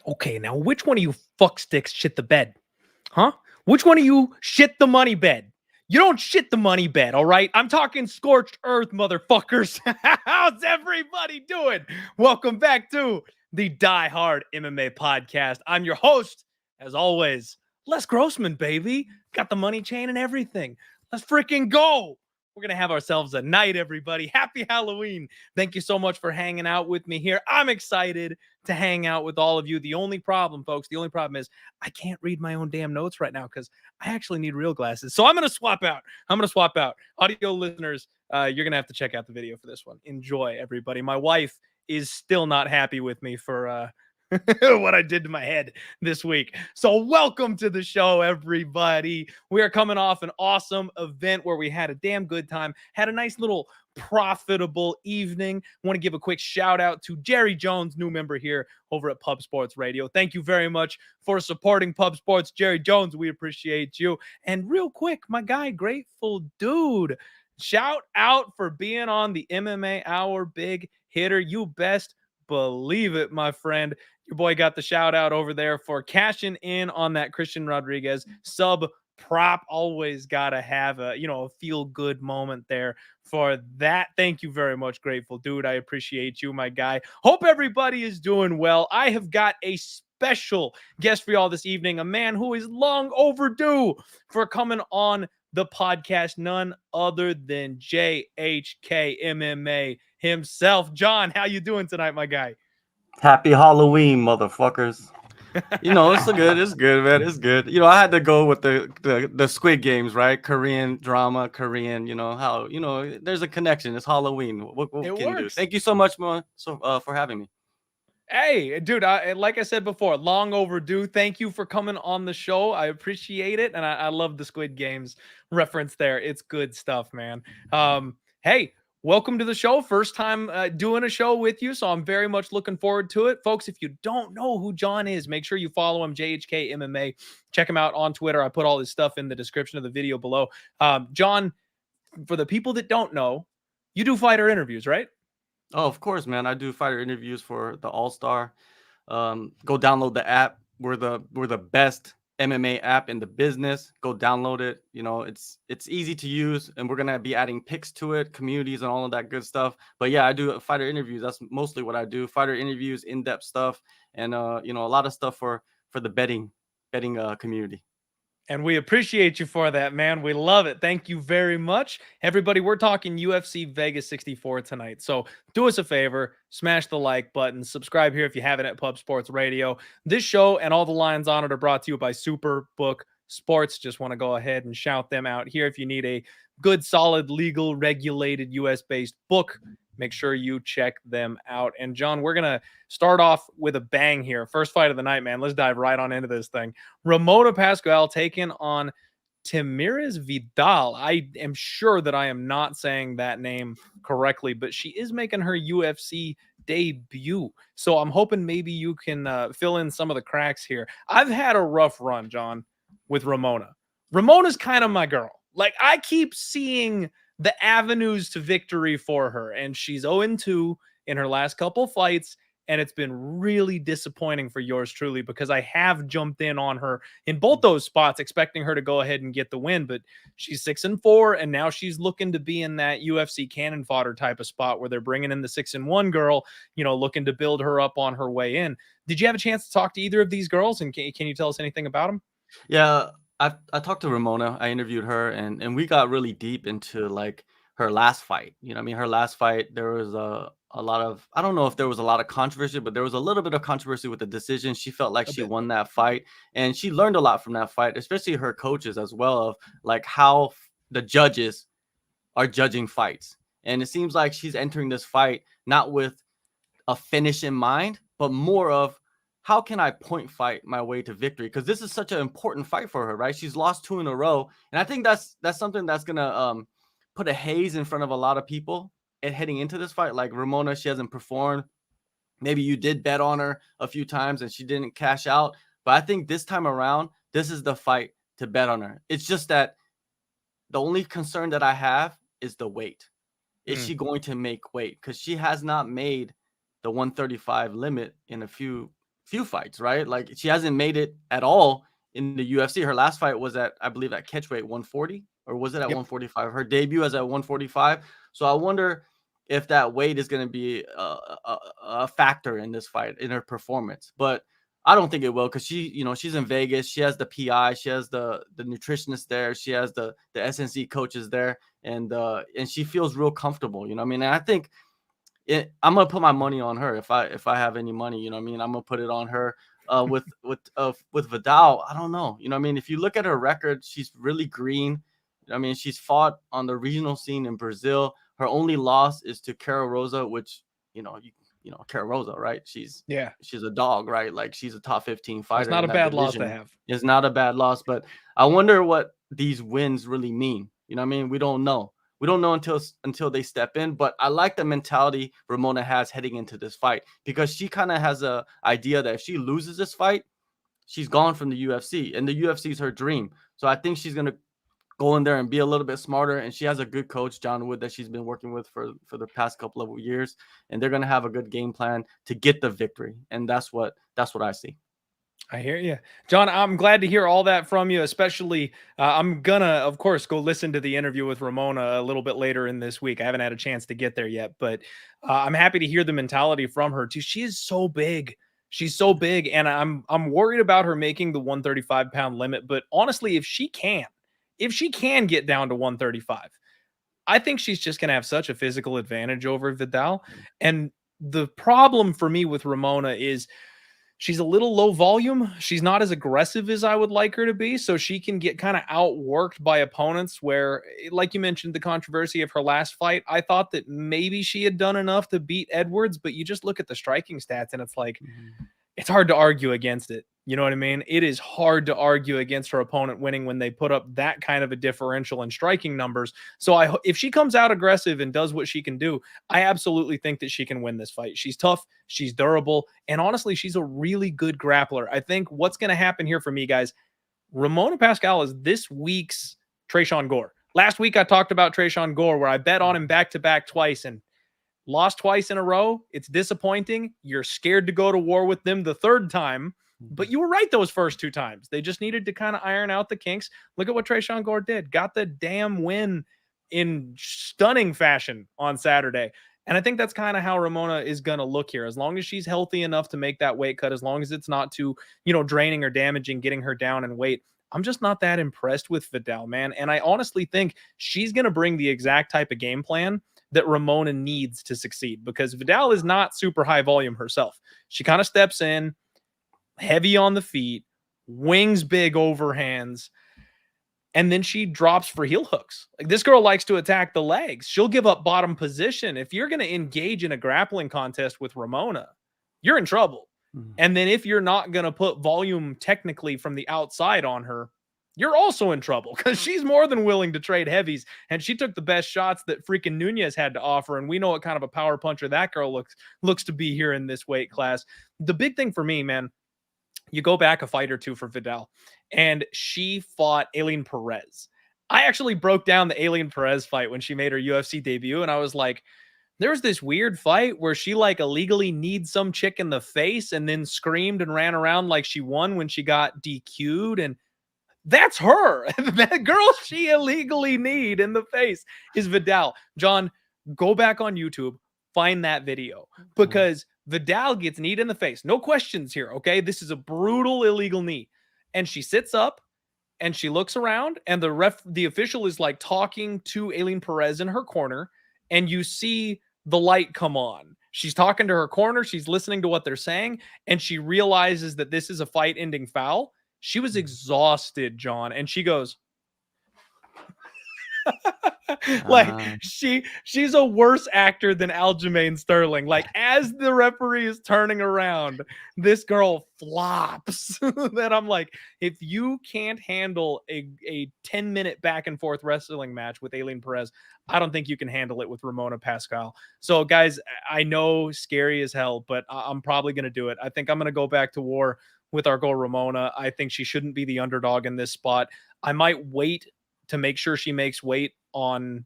Okay, now which one of you fucksticks shit the bed? Huh? Which one of you shit the money bed? You don't shit the money bed, all right? I'm talking scorched earth, motherfuckers. How's everybody doing? Welcome back to the Die Hard MMA podcast. I'm your host, as always, Les Grossman, baby. Got the money chain and everything. Let's freaking go. We're going to have ourselves a night, everybody. Happy Halloween. Thank you so much for hanging out with me here. I'm excited to hang out with all of you. The only problem, folks, is I can't read my own damn notes right now because I actually need real glasses. So I'm going to swap out. Audio listeners, you're going to have to check out the video for this one. Enjoy, everybody. My wife is still not happy with me for what I did to my head this week. So welcome to the show, everybody. We are coming off an awesome event where we had a damn good time, had a nice little profitable evening. I want to give a quick shout out to Jerry Jones, new member here over at Pub Sports Radio. Thank you very much for supporting Pub Sports. Jerry Jones, we appreciate you. And real quick, my guy, Grateful Dude, shout out for being on the MMA Hour Big Hitter. You best believe it, my friend. Your boy got the shout out over there for cashing in on that Christian Rodriguez sub prop. Always gotta have a feel good moment there for that. Thank you very much, Grateful Dude. I appreciate you, my guy. Hope everybody is doing well. I have got a special guest for y'all this evening, a man who is long overdue for coming on the podcast, none other than JHK MMA himself. John, how you doing tonight, my guy? Happy Halloween, motherfuckers. It's good, man. It's good. I had to go with the Squid Games, right? Korean drama, Korean, how, there's a connection. It's Halloween. What can you do? Thank you so much, man, for having me. Hey, dude, like I said before, long overdue. Thank you for coming on the show. I appreciate it. And I love the Squid Games reference there. It's good stuff, man. Hey, welcome to the show. First time doing a show with you, so I'm very much looking forward to it. Folks, if you don't know who John is, make sure you follow him, JHK MMA. Check him out on Twitter. I put all his stuff in the description of the video below. John, for the people that don't know, you do fighter interviews, right? Oh, of course, man. I do fighter interviews for the All-Star. Go download the app. We're the best MMA app in the business. Go download it. It's easy to use, and we're gonna be adding picks to it, communities, and all of that good stuff. But yeah, I do fighter interviews. That's mostly what I do. Fighter interviews, in-depth stuff, and a lot of stuff for the betting community. And we appreciate you for that, man. We love it. Thank you very much. Everybody, we're talking UFC Vegas 64 tonight. So do us a favor, smash the like button, subscribe here if you haven't at Pub Sports Radio. This show and all the lines on it are brought to you by Superbook Sports. Just want to go ahead and shout them out here. If you need a good, solid, legal, regulated, US-based book, make sure you check them out. And John, we're going to start off with a bang here. First fight of the night, man. Let's dive right on into this thing. Ramona Pascual taking on Tamires Vidal. I am sure that I am not saying that name correctly, but she is making her UFC debut. So I'm hoping maybe you can fill in some of the cracks here. I've had a rough run, John, with Ramona. Ramona's kind of my girl. Like, I keep seeing the avenues to victory for her, and she's 0-2 in her last couple fights, and it's been really disappointing for yours truly because I have jumped in on her in both those spots expecting her to go ahead and get the win, but she's 6-4, and now she's looking to be in that UFC cannon fodder type of spot where they're bringing in the 6-1 girl, looking to build her up on her way in. Did you have a chance to talk to either of these girls, and can you tell us anything about them? Yeah, I talked to Ramona. I interviewed her, and we got really deep into like her last fight. Her last fight, there was a lot of, I don't know if there was a lot of controversy, but there was a little bit of controversy with the decision. She felt like she won that fight, and she learned a lot from that fight, especially her coaches as well, of like how the judges are judging fights. And it seems like she's entering this fight not with a finish in mind, but more of, how can I point fight my way to victory? Because this is such an important fight for her, right? She's lost 2 in a row. And I think that's something that's going to put a haze in front of a lot of people and heading into this fight. Like Ramona, she hasn't performed. Maybe you did bet on her a few times and she didn't cash out. But I think this time around, this is the fight to bet on her. It's just that the only concern that I have is the weight. Is she going to make weight? Because she has not made the 135 limit in a few few fights, right? Like she hasn't made it at all in the UFC. Her last fight was at, I believe, at catchweight 140, or was it at 145? Her debut was at 145. So I wonder if that weight is going to be a factor in this fight, in her performance. But I don't think it will, because she's in Vegas. She has the PI, she has the nutritionist there, she has the SNC coaches there, and she feels real comfortable. You know what I mean? And I think I'm gonna put my money on her if I have any money. You know what I mean? I'm gonna put it on her. With Vidal, I don't know. You know what I mean? If you look at her record, she's really green. I mean, she's fought on the regional scene in Brazil. Her only loss is to Cara Rosa, which Cara Rosa, right? She's a dog, right? Like she's a top 15 fighter. It's not a bad loss to have. It's not a bad loss, but I wonder what these wins really mean. You know what I mean? We don't know. We don't know until they step in, but I like the mentality Ramona has heading into this fight, because she kind of has a idea that if she loses this fight, she's gone from the UFC, and the UFC is her dream. So I think she's going to go in there and be a little bit smarter, and she has a good coach, John Wood, that she's been working with for the past couple of years, and they're going to have a good game plan to get the victory, and that's what I see. I hear you, John. I'm glad to hear all that from you, especially I'm gonna, of course, go listen to the interview with Ramona a little bit later in this week. I haven't had a chance to get there yet, but I'm happy to hear the mentality from her too. She is so big. She's so big, and I'm worried about her making the 135-pound limit. But honestly, if she can get down to 135, I think she's just going to have such a physical advantage over Vidal. And the problem for me with Ramona is she's a little low volume. She's not as aggressive as I would like her to be. So she can get kind of outworked by opponents where, like you mentioned, the controversy of her last fight, I thought that maybe she had done enough to beat Edwards, but you just look at the striking stats and it's like, it's hard to argue against it. You know what I mean? It is hard to argue against her opponent winning when they put up that kind of a differential in striking numbers. So if she comes out aggressive and does what she can do, I absolutely think that she can win this fight. She's tough, she's durable, and honestly, she's a really good grappler. I think what's going to happen here for me, guys, Ramona Pascual is this week's Tresean Gore. Last week, I talked about Tresean Gore, where I bet on him back-to-back twice and lost twice in a row. It's disappointing. You're scared to go to war with them the third time. But you were right those first two times. They just needed to kind of iron out the kinks. Look at what Tresean Gore did. Got the damn win in stunning fashion on Saturday. And I think that's kind of how Ramona is going to look here. As long as she's healthy enough to make that weight cut, as long as it's not too, draining or damaging, getting her down in weight, I'm just not that impressed with Vidal, man. And I honestly think she's going to bring the exact type of game plan that Ramona needs to succeed, because Vidal is not super high volume herself. She kind of steps in, heavy on the feet, wings big overhands, and then she drops for heel hooks. Like, this girl likes to attack the legs. She'll give up bottom position. If you're going to engage in a grappling contest with Ramona, you're in trouble. And then if you're not going to put volume technically from the outside on her, you're also in trouble, because she's more than willing to trade heavies. And she took the best shots that freaking Nunes had to offer. And we know what kind of a power puncher that girl looks to be here in this weight class. The big thing for me, man, you go back a fight or two for Vidal, and she fought Aileen Perez. I actually broke down the Aileen Perez fight when she made her UFC debut, and I was like, there was this weird fight where she like illegally kneed some chick in the face and then screamed and ran around like she won when she got DQ'd, and that's her. That girl she illegally kneed in the face is Vidal. John, go back on YouTube, find that video, because Vidal gets kneed in the face. No questions here, okay? This is a brutal illegal knee. And she sits up and she looks around, and the official is like talking to Aileen Perez in her corner, and you see the light come on. She's talking to her corner, she's listening to what they're saying, and she realizes that this is a fight-ending foul. She was exhausted, John, and she goes, like, she's a worse actor than Aljamain Sterling. Like, as the referee is turning around, this girl flops. Then I'm like, if you can't handle a 10-minute back and forth wrestling match with Aileen Perez, I don't think you can handle it with Ramona Pascual. So guys, I know, scary as hell, but I'm probably going to do it. I think I'm going to go back to war with our girl Ramona. I think she shouldn't be the underdog in this spot. I might wait to make sure she makes weight on,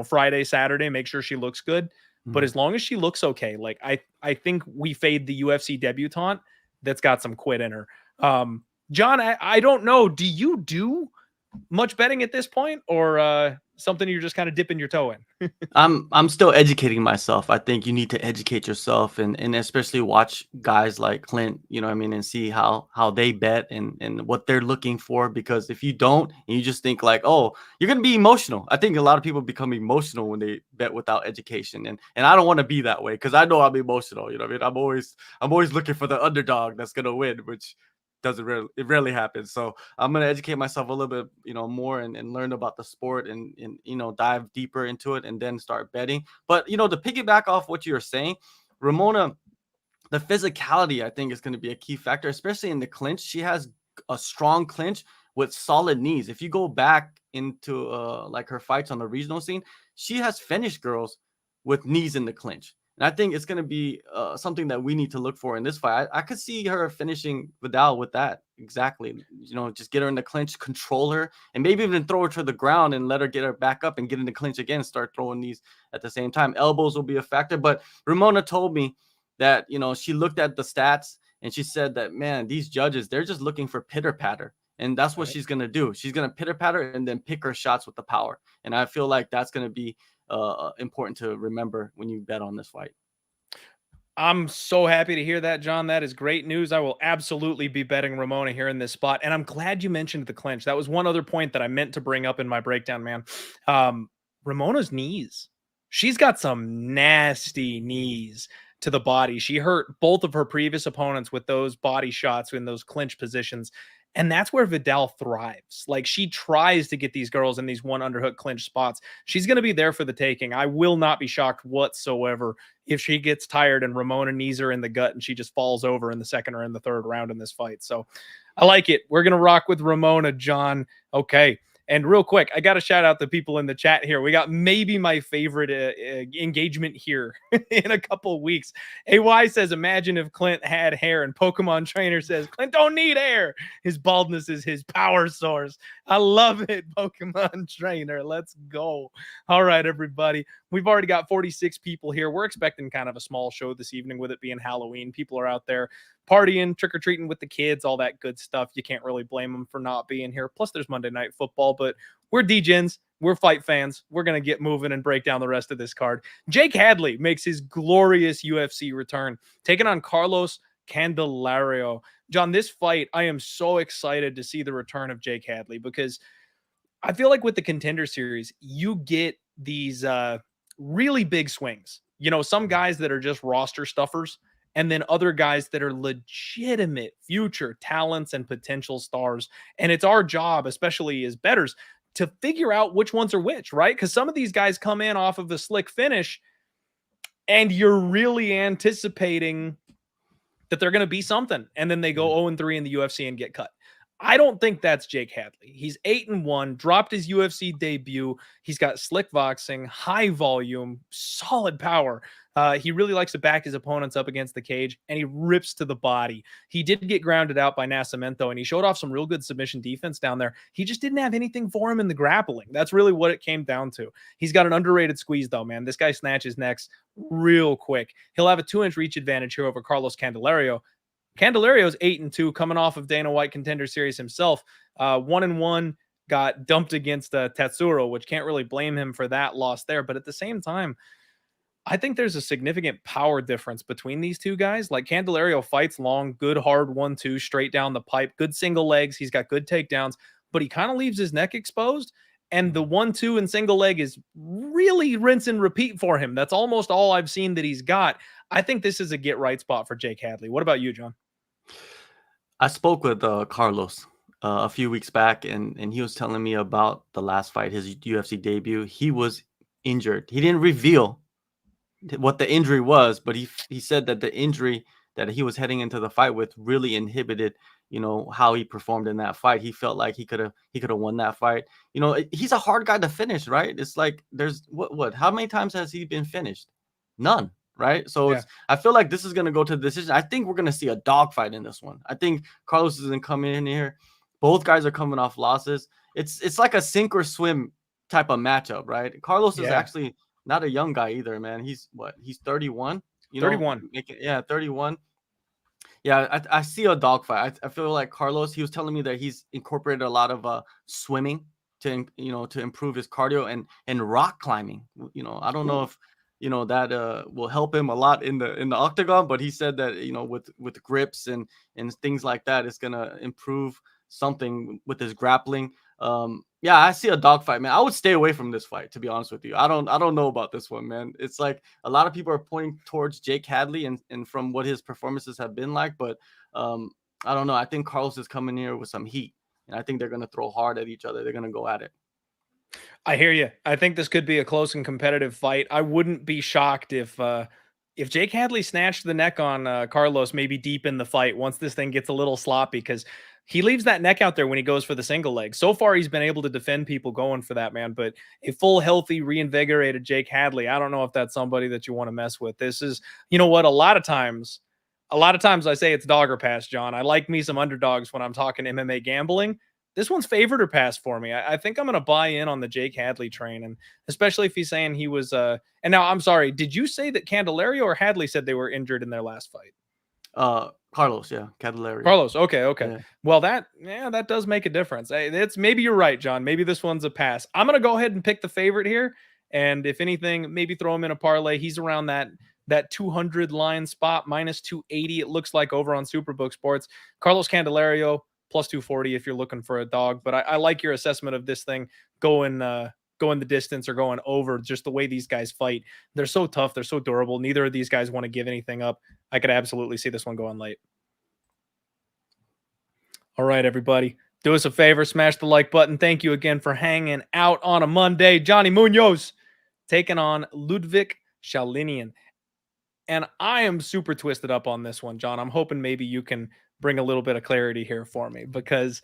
Friday, Saturday, make sure she looks good. But as long as she looks okay, like I think we fade the UFC debutante that's got some quit in her. John, I don't know. Do you do much betting at this point, or something you're just kind of dipping your toe in? I'm still educating myself. I think you need to educate yourself and especially watch guys like Clint, you know what I mean, and see how they bet and what they're looking for. Because if you don't, and you just think like, oh, you're gonna be emotional. I think a lot of people become emotional when they bet without education. And I don't want to be that way, because I know I'm emotional. You know what I mean? I'm always looking for the underdog that's gonna win, which it rarely happens. So I'm gonna educate myself a little bit, more and learn about the sport and dive deeper into it and then start betting. But to piggyback off what you're saying, Ramona, the physicality I think is going to be a key factor, especially in the clinch. She has a strong clinch with solid knees. If you go back into like her fights on the regional scene, she has finished girls with knees in the clinch. And I think it's going to be something that we need to look for in this fight. I could see her finishing Vidal with that. Exactly. Just get her in the clinch, control her, and maybe even throw her to the ground and let her get her back up and get in the clinch again, start throwing these at the same time. Elbows will be a factor. But Ramona told me that, she looked at the stats and she said that, man, these judges, they're just looking for pitter patter. And that's what she's going to do. She's going to pitter patter and then pick her shots with the power. And I feel like that's going to be important to remember when you bet on this fight. I'm so happy to hear that, John. That is great news. I will absolutely be betting Ramona here in this spot. And I'm glad you mentioned the clinch. That was one other point that I meant to bring up in my breakdown, man. Ramona's knees. She's got some nasty knees to the body. She hurt both of her previous opponents with those body shots in those clinch positions. And that's where Vidal thrives. Like, she tries to get these girls in these one underhook clinch spots. She's going to be there for the taking. I will not be shocked whatsoever if she gets tired and Ramona knees her in the gut and she just falls over in the second or in the third round in this fight. So I like it. We're going to rock with Ramona, John. Okay. And real quick, I got to shout out the people in the chat here. We got maybe my favorite engagement here in a couple of weeks. AY says, imagine if Clint had hair, and Pokemon Trainer says, Clint don't need hair. His baldness is his power source. I love it, Pokemon Trainer. Let's go. All right, everybody. We've already got 46 people here. We're expecting kind of a small show this evening with it being Halloween. People are out there partying, trick-or-treating with the kids, all that good stuff. You can't really blame them for not being here. Plus, there's Monday Night Football, but we're DGens. We're fight fans. We're going to get moving and break down the rest of this card. Jake Hadley makes his glorious UFC return, taking on Carlos Candelario. John, this fight, I am so excited to see the return of Jake Hadley, because I feel like with the Contender Series, you get these really big swings. Some guys that are just roster stuffers, and then other guys that are legitimate future talents and potential stars. And it's our job, especially as bettors, to figure out which ones are which, right? Because some of these guys come in off of a slick finish, and you're really anticipating that they're going to be something, and then they go 0-3 in the UFC and get cut. I don't think that's Jake Hadley. He's 8-1, dropped his UFC debut. He's got slick boxing, high volume, solid power. He really likes to back his opponents up against the cage, and he rips to the body. He did get grounded out by Nascimento, and he showed off some real good submission defense down there. He just didn't have anything for him in the grappling. That's really what it came down to. He's got an underrated squeeze, though, man. This guy snatches necks real quick. He'll have a 2-inch reach advantage here over Carlos Candelario. Candelario's 8-2, coming off of Dana White Contender Series himself. 1-1, got dumped against Tatsuro, which can't really blame him for that loss there. But at the same time, I think there's a significant power difference between these two guys. Like, Candelario fights long, good hard 1-2 straight down the pipe, good single legs. He's got good takedowns, but he kind of leaves his neck exposed. And the 1-2 and single leg is really rinse and repeat for him. That's almost all I've seen that he's got. I think this is a get right spot for Jake Hadley. What about you, John? I spoke with Carlos a few weeks back, and he was telling me about the last fight, his UFC debut. He was injured. He didn't reveal what the injury was, but he said that the injury that he was heading into the fight with really inhibited, how he performed in that fight. He felt like he could have won that fight. He's a hard guy to finish, right? It's like there's what how many times has he been finished? None. Right. So I feel like this is going to go to the decision. I think we're going to see a dogfight in this one. I think Carlos is going to come in here. Both guys are coming off losses. It's like a sink or swim type of matchup, right? Carlos is actually not a young guy either, man. He's 31. 31. 31. Yeah, I see a dogfight. I feel like Carlos, he was telling me that he's incorporated a lot of swimming to to improve his cardio and rock climbing. I don't know if that will help him a lot in the octagon, but he said that with grips and things like that, it's gonna improve something with his grappling. Yeah, I see a dogfight, man. I would stay away from this fight, to be honest with you. I don't know about this one, man. It's like a lot of people are pointing towards Jake Hadley and from what his performances have been like, but I don't know. I think Carlos is coming here with some heat, and I think they're gonna throw hard at each other. They're gonna go at it. I hear you. I think this could be a close and competitive fight. I wouldn't be shocked if Jake Hadley snatched the neck on Carlos maybe deep in the fight once this thing gets a little sloppy, because he leaves that neck out there when he goes for the single leg. So far, he's been able to defend people going for that, man. But a full, healthy, reinvigorated Jake Hadley, I don't know if that's somebody that you want to mess with. This is, you know what, a lot of times I say it's dog or pass, John. I like me some underdogs when I'm talking MMA gambling. This one's favored or pass for me. I think I'm going to buy in on the Jake Hadley train, and especially if he's saying he was. And now I'm sorry. Did you say that Candelario or Hadley said they were injured in their last fight? Carlos, yeah, Candelario. Carlos, okay. Yeah. Well, that does make a difference. It's maybe you're right, John. Maybe this one's a pass. I'm going to go ahead and pick the favorite here, and if anything, maybe throw him in a parlay. He's around that 200 line spot, minus 280. It looks like over on Superbook Sports. Carlos Candelario plus 240 if you're looking for a dog. But I like your assessment of this thing going the distance or going over, just the way these guys fight. They're so tough. They're so durable. Neither of these guys want to give anything up. I could absolutely see this one going late. All right, everybody. Do us a favor. Smash the like button. Thank you again for hanging out on a Monday. Johnny Munoz taking on Liudvik Sholinian. And I am super twisted up on this one, John. I'm hoping maybe you can bring a little bit of clarity here for me, because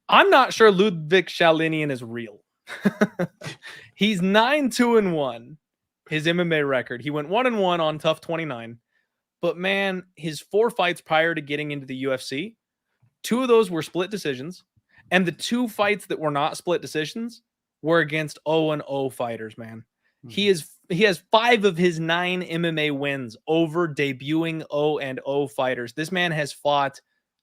I'm not sure Liudvik Sholinian is real. He's 9-2-1, his MMA record. He went 1-1 on Tough 29. But man, his 4 fights prior to getting into the UFC, 2 of those were split decisions. And the 2 fights that were not split decisions were against 0-0 fighters, man. He has 5 of his 9 MMA wins over debuting 0-0 fighters. This man has fought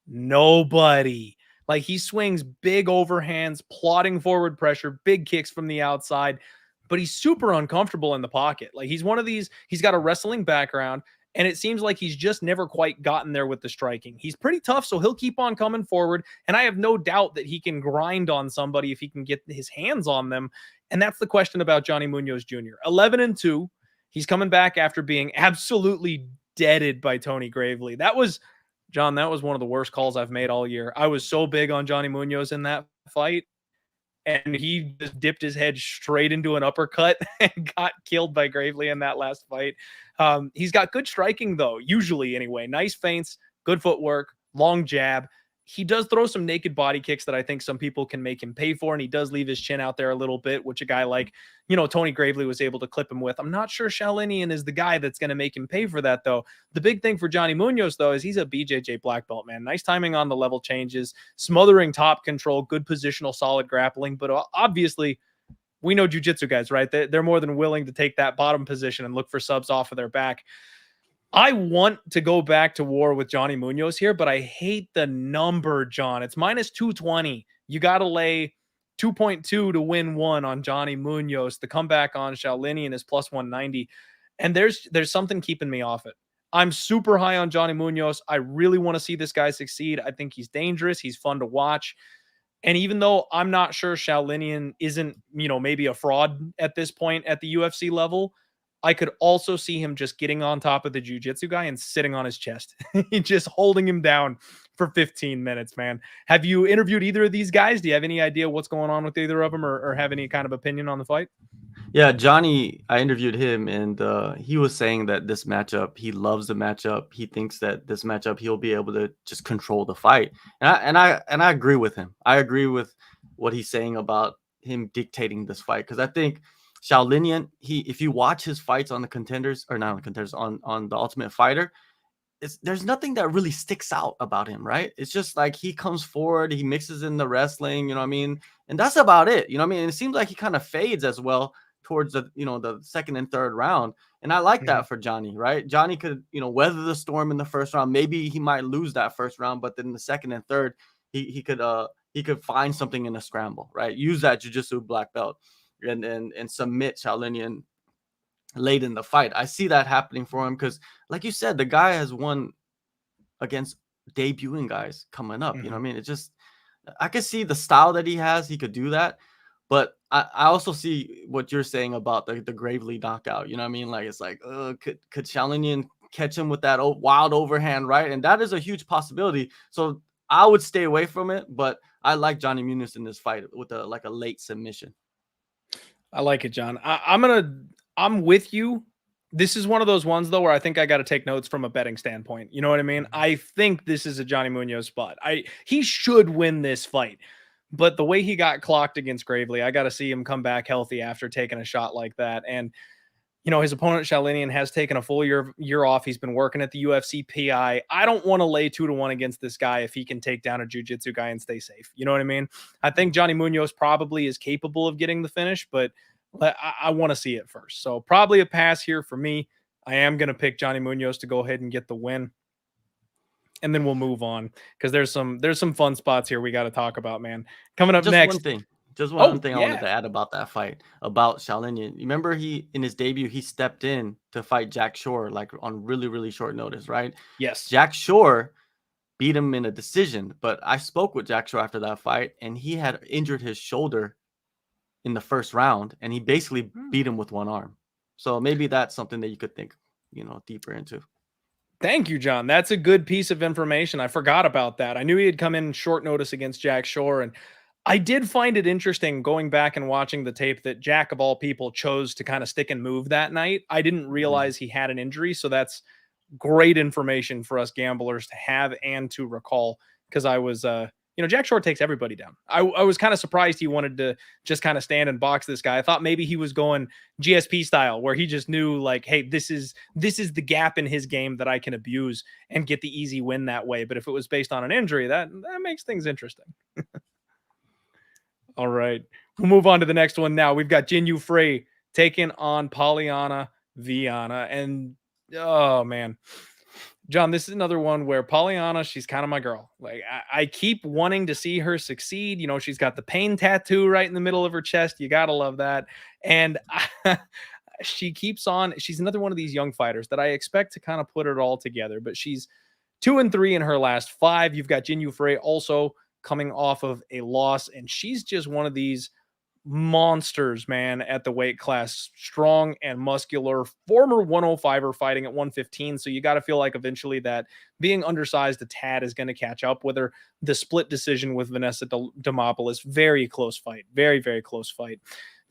nobody. Like, he swings big overhands, plotting forward pressure, big kicks from the outside, but he's super uncomfortable in the pocket. Like, he's one of these, he's got a wrestling background, and it seems like he's just never quite gotten there with the striking. He's pretty tough, so he'll keep on coming forward, and I have no doubt that he can grind on somebody if he can get his hands on them. And that's the question about Johnny Munoz Jr. 11-2. He's coming back after being absolutely deaded by Tony Gravely. That was one of the worst calls I've made all year. I was so big on Johnny Munoz in that fight, and he just dipped his head straight into an uppercut and got killed by Gravely in that last fight. He's got good striking, though, usually anyway. Nice feints, good footwork, long jab. He does throw some naked body kicks that I think some people can make him pay for, and he does leave his chin out there a little bit, which a guy like, Tony Gravely was able to clip him with. I'm not sure Sholinian is the guy that's going to make him pay for that, though. The big thing for Johnny Munoz, though, is he's a BJJ black belt, man. Nice timing on the level changes, smothering top control, good positional, solid grappling. But obviously, we know jiu-jitsu guys, right? They're more than willing to take that bottom position and look for subs off of their back. I want to go back to war with Johnny Munoz here, but I hate the number, John. It's minus 220. You got to lay 2.2 to win 1 on Johnny Munoz. The comeback on Sholinian is plus 190. And there's something keeping me off it. I'm super high on Johnny Munoz. I really want to see this guy succeed. I think he's dangerous. He's fun to watch. And even though I'm not sure Sholinian isn't, maybe a fraud at this point at the UFC level, I could also see him just getting on top of the jiu-jitsu guy and sitting on his chest, just holding him down for 15 minutes, man. Have you interviewed either of these guys? Do you have any idea what's going on with either of them, or have any kind of opinion on the fight? Yeah, Johnny, I interviewed him, and he was saying that this matchup, he loves the matchup. He thinks that this matchup, he'll be able to just control the fight. And I agree with him. I agree with what he's saying about him dictating this fight, because I think Sholinian, if you watch his fights on the contenders, or not on the contenders, on the Ultimate Fighter, there's nothing that really sticks out about him, right? It's just like he comes forward, he mixes in the wrestling, and that's about it. And it seems like he kind of fades as well towards the the second and third round. And I like that for Johnny, right? Johnny could, weather the storm in the first round. Maybe he might lose that first round, but then the second and third, he could find something in a scramble, right? Use that jiu-jitsu black belt and submit Sholinian late in the fight. I see that happening for him because, like you said, the guy has won against debuting guys coming up. You know what I mean? It's just, I could see the style that he has. He could do that. But I also see what you're saying about the Gravely knockout. You know what I mean? Like, it's like, could Sholinian catch him with that wild overhand, right? And that is a huge possibility. So I would stay away from it. But I like Johnny Munoz in this fight with a late submission. I like it, John. I'm with you. This is one of those ones though where I think I got to take notes from a betting standpoint. You know what I mean? I think this is a Johnny Munoz spot. He should win this fight. But the way he got clocked against Gravely, I got to see him come back healthy after taking a shot like that. And his opponent Sholinian has taken a full year off. He's been working at the UFC PI. I don't want to lay 2-1 against this guy if he can take down a jiu-jitsu guy and stay safe. You know what I mean? I think Johnny Munoz probably is capable of getting the finish, but I want to see it first. So probably a pass here for me. I am going to pick Johnny Munoz to go ahead and get the win. And then we'll move on because there's some fun spots here we got to talk about, man. Coming up next. Just one thing I wanted to add about that fight, about Sholinian. You remember in his debut, he stepped in to fight Jack Shore, like on really, really short notice, right? Yes. Jack Shore beat him in a decision, but I spoke with Jack Shore after that fight, and he had injured his shoulder in the first round, and he basically beat him with one arm. So maybe that's something that you could think, deeper into. Thank you, John. That's a good piece of information. I forgot about that. I knew he had come in short notice against Jack Shore, and I did find it interesting going back and watching the tape that Jack, of all people, chose to kind of stick and move that night. I didn't realize he had an injury, so that's great information for us gamblers to have and to recall, because I was Jack Shore takes everybody down. I was kind of surprised he wanted to just kind of stand and box this guy. I thought maybe he was going GSP style, where he just knew like, hey, this is the gap in his game that I can abuse and get the easy win that way. But if it was based on an injury, that makes things interesting. All right, we'll move on to the next one now. We've got Jinyu Frey taking on Polyana Viana. And oh man, John, this is another one where Polyana, she's kind of my girl. Like I keep wanting to see her succeed. She's got the pain tattoo right in the middle of her chest. You got to love that. And she keeps on. She's another one of these young fighters that I expect to kind of put it all together, but she's 2-3 in her last 5. You've got Jinyu Frey also coming off of a loss, and she's just one of these monsters, man, at the weight class. Strong and muscular, former 105er fighting at 115. So you got to feel like eventually that being undersized a tad is going to catch up with her. The split decision with Vanessa Demopoulos, very close fight. Very, very close fight.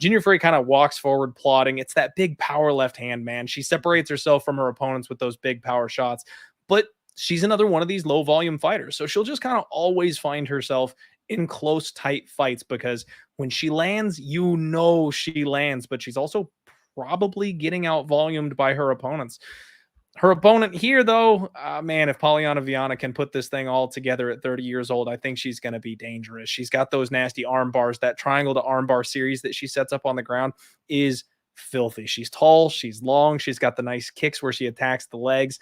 Jinyu Frey kind of walks forward plodding. It's that big power left hand, man. She separates herself from her opponents with those big power shots, but she's another one of these low volume fighters. So she'll just kind of always find herself in close, tight fights, because when she lands, she lands, but she's also probably getting out volumed by her opponents. Her opponent here, though, man, if Polyana Viana can put this thing all together at 30 years old, I think she's going to be dangerous. She's got those nasty arm bars. That triangle to arm bar series that she sets up on the ground is filthy. She's tall, she's long, she's got the nice kicks where she attacks the legs.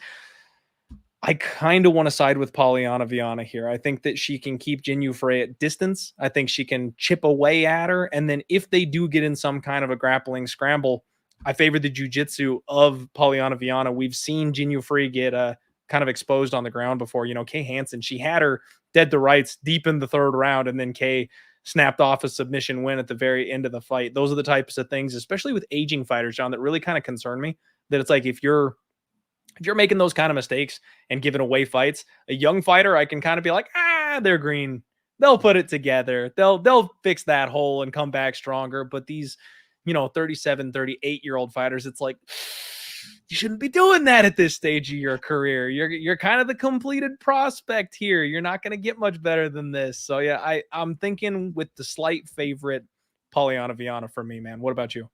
I kind of want to side with Polyana Viana here. I think that she can keep Jinyu Frey at distance. I think she can chip away at her. And then if they do get in some kind of a grappling scramble, I favor the jiu-jitsu of Polyana Viana. We've seen Jinyu Frey get kind of exposed on the ground before. Kay Hansen, she had her dead to rights deep in the third round, and then Kay snapped off a submission win at the very end of the fight. Those are the types of things, especially with aging fighters, John, that really kind of concern me. That it's like, if you're making those kind of mistakes and giving away fights, a young fighter, I can kind of be like, they're green. They'll put it together. They'll fix that hole and come back stronger. But these, 37, 38-year-old fighters, it's like, you shouldn't be doing that at this stage of your career. You're kind of the completed prospect here. You're not going to get much better than this. So yeah, I'm thinking with the slight favorite, Polyana Viana for me, man. What about you?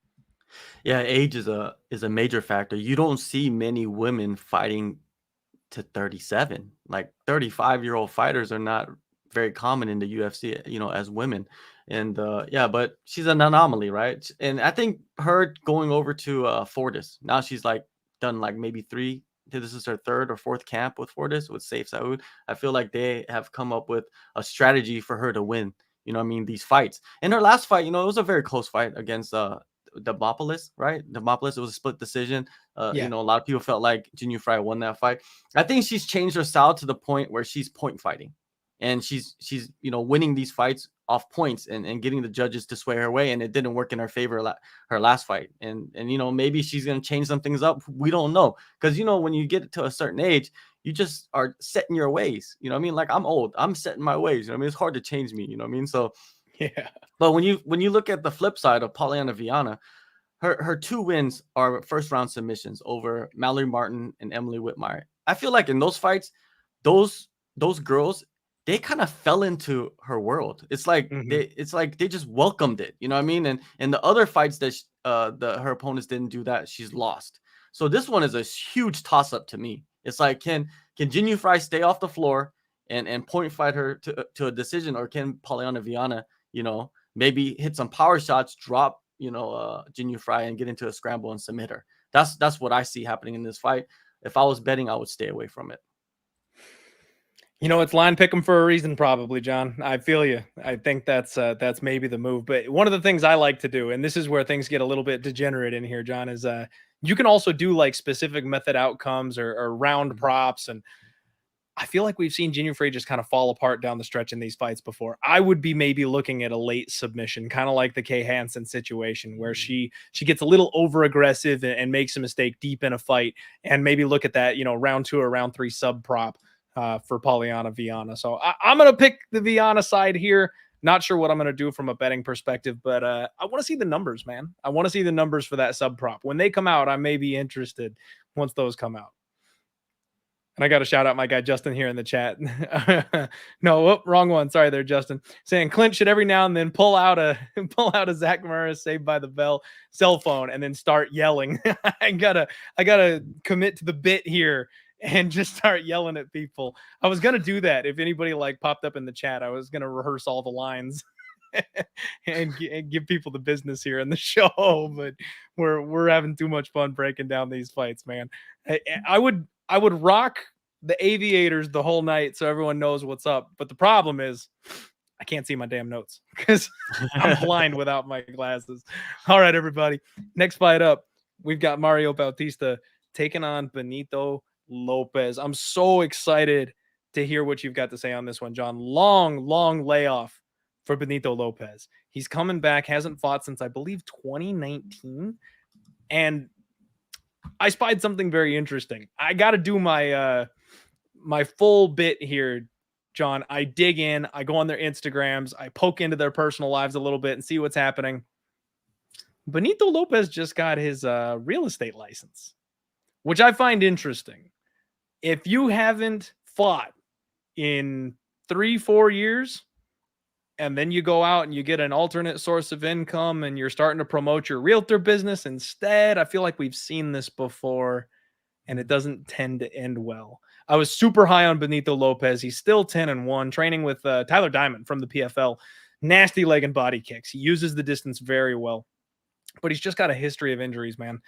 Yeah, age is a major factor. You don't see many women fighting to 37. Like 35-year-old fighters are not very common in the UFC, as women. And yeah, but she's an anomaly, right? And I think her going over to Fortis, now she's like done like maybe three. This is her third or fourth camp with Fortis with Safe Saud. I feel like they have come up with a strategy for her to win. These fights. In her last fight, it was a very close fight against Demopolis, right? Demopolis, it was a split decision. Yeah. A lot of people felt like Jinh Frey won that fight. I think she's changed her style to the point where she's point fighting, and she's winning these fights off points and getting the judges to sway her way, and it didn't work in her favor her last fight. And maybe she's gonna change some things up. We don't know, because when you get to a certain age, you just are set in your ways. Like I'm old, I'm set in my ways. It's hard to change me. So Yeah. But when you look at the flip side of Polyana Viana, her two wins are first round submissions over Mallory Martin and Emily Whitmire. I feel like in those fights, those girls, they kind of fell into her world. It's like they just welcomed it. You know what I mean? And the other fights that her opponents didn't do that, she's lost. So this one is a huge toss up to me. It's like, can Jinh Frey stay off the floor and point fight her to a decision, or can Polyana Viana, maybe hit some power shots, drop, Jinh Frey and get into a scramble and submit her? That's what I see happening in this fight. If I was betting, I would stay away from it. It's line pick 'em for a reason, probably, John. I feel you. I think that's maybe the move. But one of the things I like to do, and this is where things get a little bit degenerate in here, John, is you can also do like specific method outcomes or round props. And I feel like we've seen Jinh Frey just kind of fall apart down the stretch in these fights before. I would be maybe looking at a late submission, kind of like the Kay Hansen situation, where she gets a little over aggressive and makes a mistake deep in a fight, and maybe look at that, round 2 or round 3 sub prop for Polyana Viana. So I'm going to pick the Viana side here. Not sure what I'm going to do from a betting perspective, but I want to see the numbers, man. I want to see the numbers for that sub prop. When they come out, I may be interested once those come out. And I got to shout out my guy Justin here in the chat. No, wrong one. Sorry there, Justin. Saying Clint should every now and then pull out a Zach Morris Saved by the Bell cell phone and then start yelling. I gotta commit to the bit here and just start yelling at people. I was gonna do that if anybody like popped up in the chat. I was gonna rehearse all the lines and give people the business here in the show, but we're having too much fun breaking down these fights, man. I would rock the aviators the whole night so everyone knows what's up. But the problem is I can't see my damn notes because I'm blind without my glasses. All right, everybody. Next fight up, we've got Mario Bautista taking on Benito Lopez. I'm so excited to hear what you've got to say on this one, John. Long layoff for Benito Lopez. He's coming back, hasn't fought since, I believe, 2019. And I spied something very interesting. I got to do my my full bit here, John. I dig in. I go on their Instagrams. I poke into their personal lives a little bit and see what's happening. Benito Lopez just got his real estate license, which I find interesting. If you haven't fought in 3-4 years, and then you go out and you get an alternate source of income and you're starting to promote your realtor business instead, I feel like we've seen this before and it doesn't tend to end well. I was super high on Benito Lopez. He's still 10-1, training with Tyler Diamond from the PFL. Nasty leg and body kicks. He uses the distance very well, but he's just got a history of injuries, man.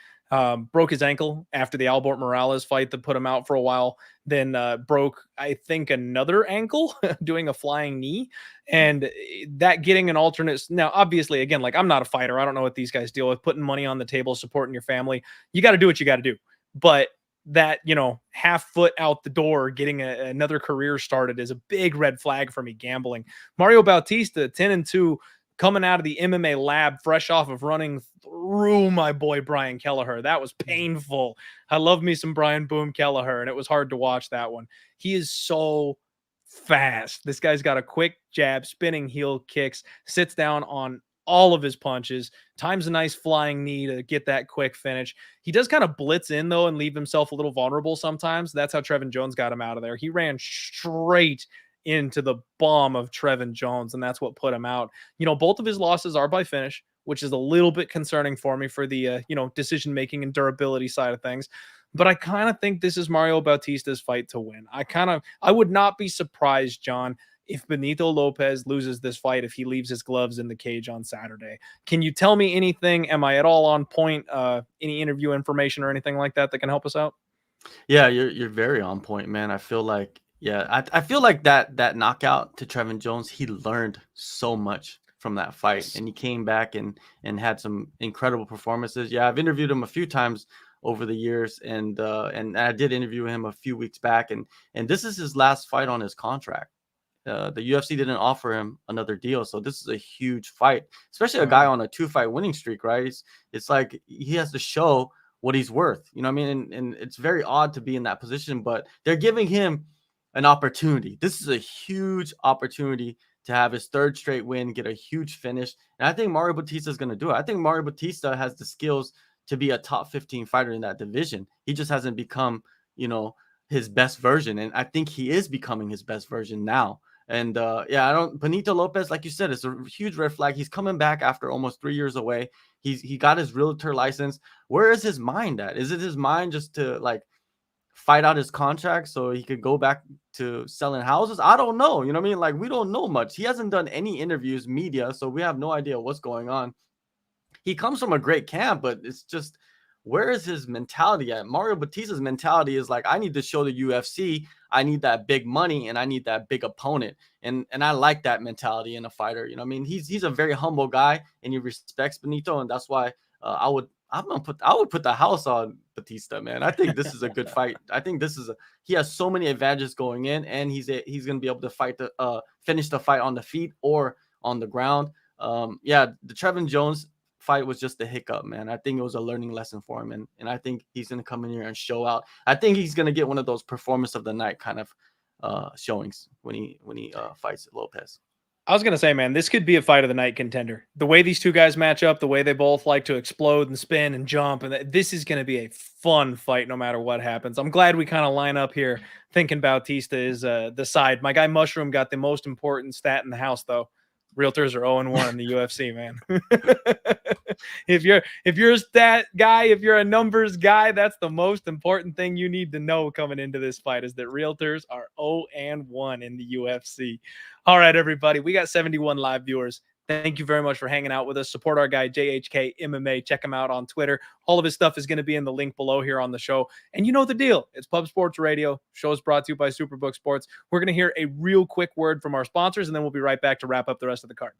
Broke his ankle after the Albert Morales fight that put him out for a while. Then broke, I think, another ankle doing a flying knee. And that getting an alternate. Now, obviously, again, like I'm not a fighter. I don't know what these guys deal with. Putting money on the table, supporting your family. You got to do what you got to do. But that, half foot out the door, getting another career started is a big red flag for me gambling. Mario Bautista, 10-2. Coming out of the MMA lab, fresh off of running through my boy Brian Kelleher. That was painful. I love me some Brian Boom Kelleher, and it was hard to watch that one. He is so fast. This guy's got a quick jab, spinning heel kicks, sits down on all of his punches, times a nice flying knee to get that quick finish. He does kind of blitz in, though, and leave himself a little vulnerable sometimes. That's how Trevin Jones got him out of there. He ran straight into the bomb of Trevin Jones, and that's what put him out. Both of his losses are by finish, which is a little bit concerning for me for the decision-making and durability side of things. But I kind of think this is Mario Bautista's fight to win. I would not be surprised, John, if Benito Lopez loses this fight, if he leaves his gloves in the cage on Saturday. Can you tell me anything? Am I at all on point? Any interview information or anything like that can help us out? Yeah, you're very on point, man. I feel like I feel like that knockout to Trevin Jones, he learned so much from that fight, and he came back and had some incredible performances. Yeah, I've interviewed him a few times over the years, and I did interview him a few weeks back, and this is his last fight on his contract. The UFC didn't offer him another deal, so this is a huge fight, especially a guy on a 2-fight winning streak, right? It's like he has to show what he's worth, you know what I mean? And it's very odd to be in that position, but they're giving him an opportunity. This is a huge opportunity to have his 3rd straight win, get a huge finish, and I think Mario Bautista is going to do it. I think Mario Bautista has the skills to be a top 15 fighter in that division. He just hasn't become, his best version, and I think he is becoming his best version now. And Benito Lopez, like you said, it's a huge red flag. He's coming back after almost 3 years away. He got his realtor license. Where is his mind at? Is it his mind just to like fight out his contract so he could go back to selling houses? I don't know. You know what I mean? Like, we don't know much. He hasn't done any interviews, media, so we have no idea what's going on. He comes from a great camp, but it's just, where is his mentality at? Mario Bautista's mentality is like, I need to show the UFC I need that big money and I need that big opponent. And I like that mentality in a fighter. You know what I mean? He's a very humble guy and he respects Benito. And that's why I would put the house on Bautista, man. I think this is a good fight. I think he has so many advantages going in, and he's going to be able to finish the fight on the feet or on the ground. The Trevin Jones fight was just a hiccup, man. I think it was a learning lesson for him, and I think he's going to come in here and show out. I think he's going to get one of those performance of the night kind of showings when he fights Lopez. I was going to say, man, this could be a fight of the night contender. The way these two guys match up, the way they both like to explode and spin and jump, and this is going to be a fun fight no matter what happens. I'm glad we kind of line up here thinking Bautista is the side. My guy Mushroom got the most important stat in the house, though. Realtors are 0-1 in the UFC, man. If you're a stat guy, if you're a numbers guy, that's the most important thing you need to know coming into this fight, is that realtors are 0-1 in the UFC. All right, everybody, we got 71 live viewers. Thank you very much for hanging out with us. Support our guy, JHK MMA. Check him out on Twitter. All of his stuff is going to be in the link below here on the show. And you know the deal. It's Pub Sports Radio. Show is brought to you by Superbook Sports. We're going to hear a real quick word from our sponsors, and then we'll be right back to wrap up the rest of the card.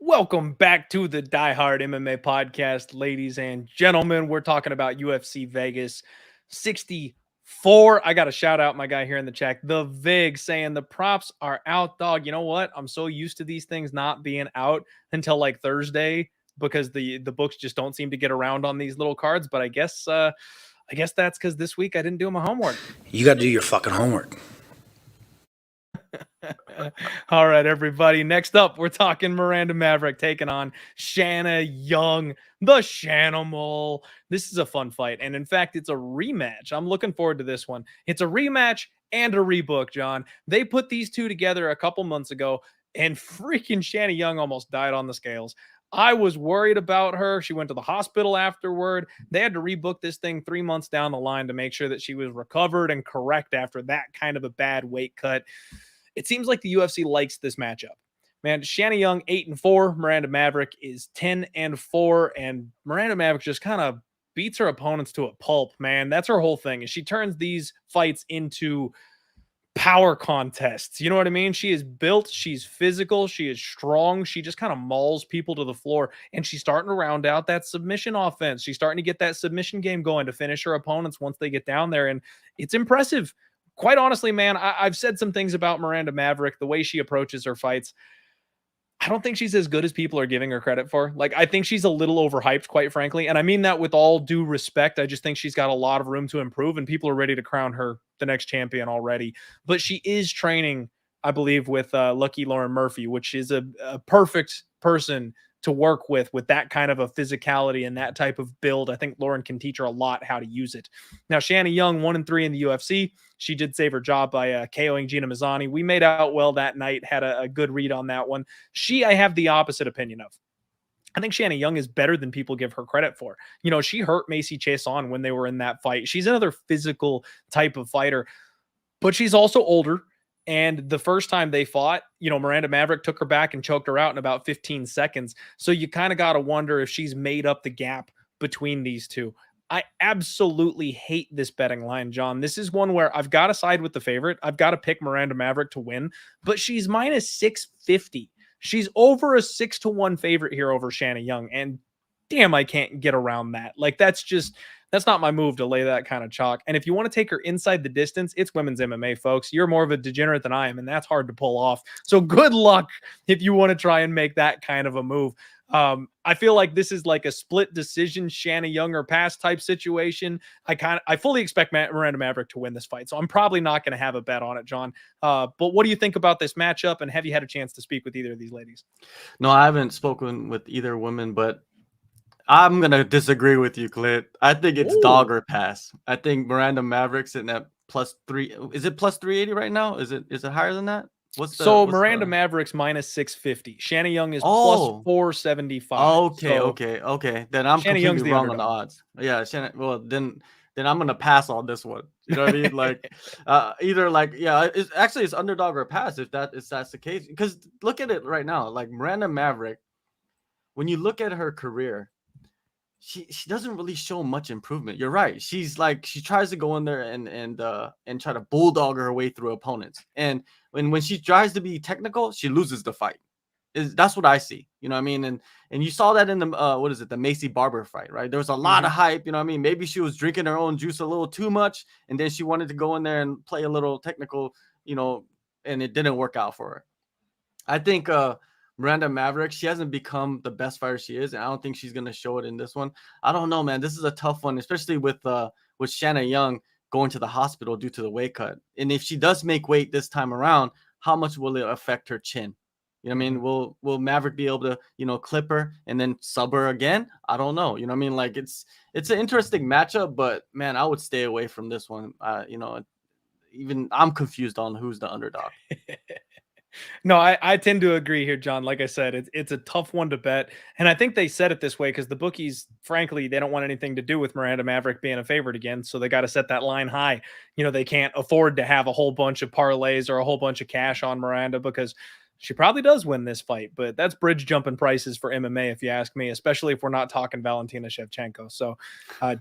Welcome back to the Die Hard MMA podcast, ladies and gentlemen. We're talking about UFC Vegas 64. I got to shout out my guy here in the chat, the Vig, saying the props are out, dog. You know what? I'm so used to these things not being out until like Thursday because the books just don't seem to get around on these little cards. But I guess that's because this week I didn't do my homework. You got to do your fucking homework. All right, everybody. Next up, we're talking Miranda Maverick taking on Shanna Young, the Shanimal. This is a fun fight, and in fact, it's a rematch. I'm looking forward to this one. It's a rematch and a rebook, John. They put these two together a couple months ago, and freaking Shanna Young almost died on the scales. I was worried about her. She went to the hospital afterward. They had to rebook this thing 3 months down the line to make sure that she was recovered and correct after that kind of a bad weight cut. It seems like the UFC likes this matchup. Man, Shanna Young 8-4, Miranda Maverick is 10-4, and Miranda Maverick just kind of beats her opponents to a pulp, man. That's her whole thing. Is she turns these fights into power contests. You know what I mean? She is built, she's physical, she is strong. She just kind of mauls people to the floor, and she's starting to round out that submission offense. She's starting to get that submission game going to finish her opponents once they get down there, and it's impressive. Quite honestly, man, I've said some things about Miranda Maverick, the way she approaches her fights. I don't think she's as good as people are giving her credit for. Like, I think she's a little overhyped, quite frankly. And I mean that with all due respect. I just think she's got a lot of room to improve, and people are ready to crown her the next champion already. But she is training, I believe, with Lucky Lauren Murphy, which is a perfect person to work with that kind of a physicality and that type of build. I think Lauren can teach her a lot how to use it. Now, Shanna Young, 1-3 in the UFC. She did save her job by KOing Gina Mazzani. We made out well that night, had a good read on that one. I have the opposite opinion of. I think Shanna Young is better than people give her credit for. You know, she hurt Macy Chiasson when they were in that fight. She's another physical type of fighter, but she's also older. And the first time they fought, you know, Miranda Maverick took her back and choked her out in about 15 seconds. So you kind of got to wonder if she's made up the gap between these two. I absolutely hate this betting line, John. This is one where I've got to side with the favorite. I've got to pick Miranda Maverick to win, but she's minus 650. She's over a 6-1 favorite here over Shanna Young. And damn, I can't get around that. Like, that's not my move to lay that kind of chalk. And if you want to take her inside the distance, it's women's MMA, folks. You're more of a degenerate than I am, and that's hard to pull off. So good luck if you want to try and make that kind of a move. I feel like this is like a split decision, Shanna Young or pass type situation. I fully expect Miranda Maverick to win this fight, so I'm probably not going to have a bet on it, John. But what do you think about this matchup, and have you had a chance to speak with either of these ladies? No, I haven't spoken with either woman, but I'm going to disagree with you, Clint. I think it's dog or pass. I think Miranda Maverick's sitting at +3. Is it +380 right now? Is it higher than that? Miranda Maverick's minus 650. Shanna Young is plus 475. Okay. Then I'm Shanna completely wrong on the odds. Yeah, Shanna. Well, then I'm gonna pass on this one. You know what I mean? Like, either like, yeah, it's underdog or pass if that's the case. Because look at it right now. Like, Miranda Maverick, when you look at her career, she doesn't really show much improvement. You're right. She's like, she tries to go in there and try to bulldog her way through opponents. And when she tries to be technical, she loses the fight. That's what I see. You know what I mean? And you saw that in the the Macy Barber fight, right? There was a lot of hype. You know what I mean? Maybe she was drinking her own juice a little too much, and then she wanted to go in there and play a little technical, you know, and it didn't work out for her. I think Miranda Maverick, she hasn't become the best fighter she is, and I don't think she's going to show it in this one. I don't know, man. This is a tough one, especially with Shanna Young going to the hospital due to the weight cut. And if she does make weight this time around, how much will it affect her chin? You know what I mean? Will Maverick be able to, you know, clip her and then sub her again? I don't know. You know what I mean? Like, it's an interesting matchup, but man, I would stay away from this one. You know, even I'm confused on who's the underdog. No, I tend to agree here, John. Like I said, it's a tough one to bet. And I think they said it this way because the bookies, frankly, they don't want anything to do with Miranda Maverick being a favorite again. So they got to set that line high. You know, they can't afford to have a whole bunch of parlays or a whole bunch of cash on Miranda because she probably does win this fight. But that's bridge jumping prices for MMA, if you ask me, especially if we're not talking Valentina Shevchenko. So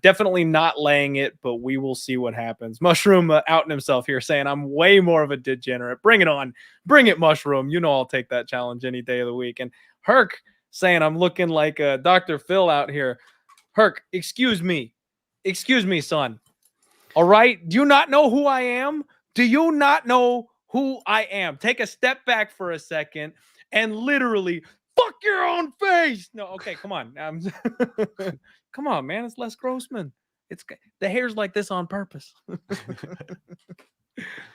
definitely not laying it, but we will see what happens. Mushroom outing himself here saying, I'm way more of a degenerate. Bring it on. Bring it, Mushroom. You know I'll take that challenge any day of the week. And Herc saying, I'm looking like Dr. Phil out here. Herc, excuse me. Excuse me, son. All right? Do you not know who I am? Do you not know who I am? Take a step back for a second and literally fuck your own face. No, okay, come on. Come on, man. It's Les Grossman. The hair's like this on purpose.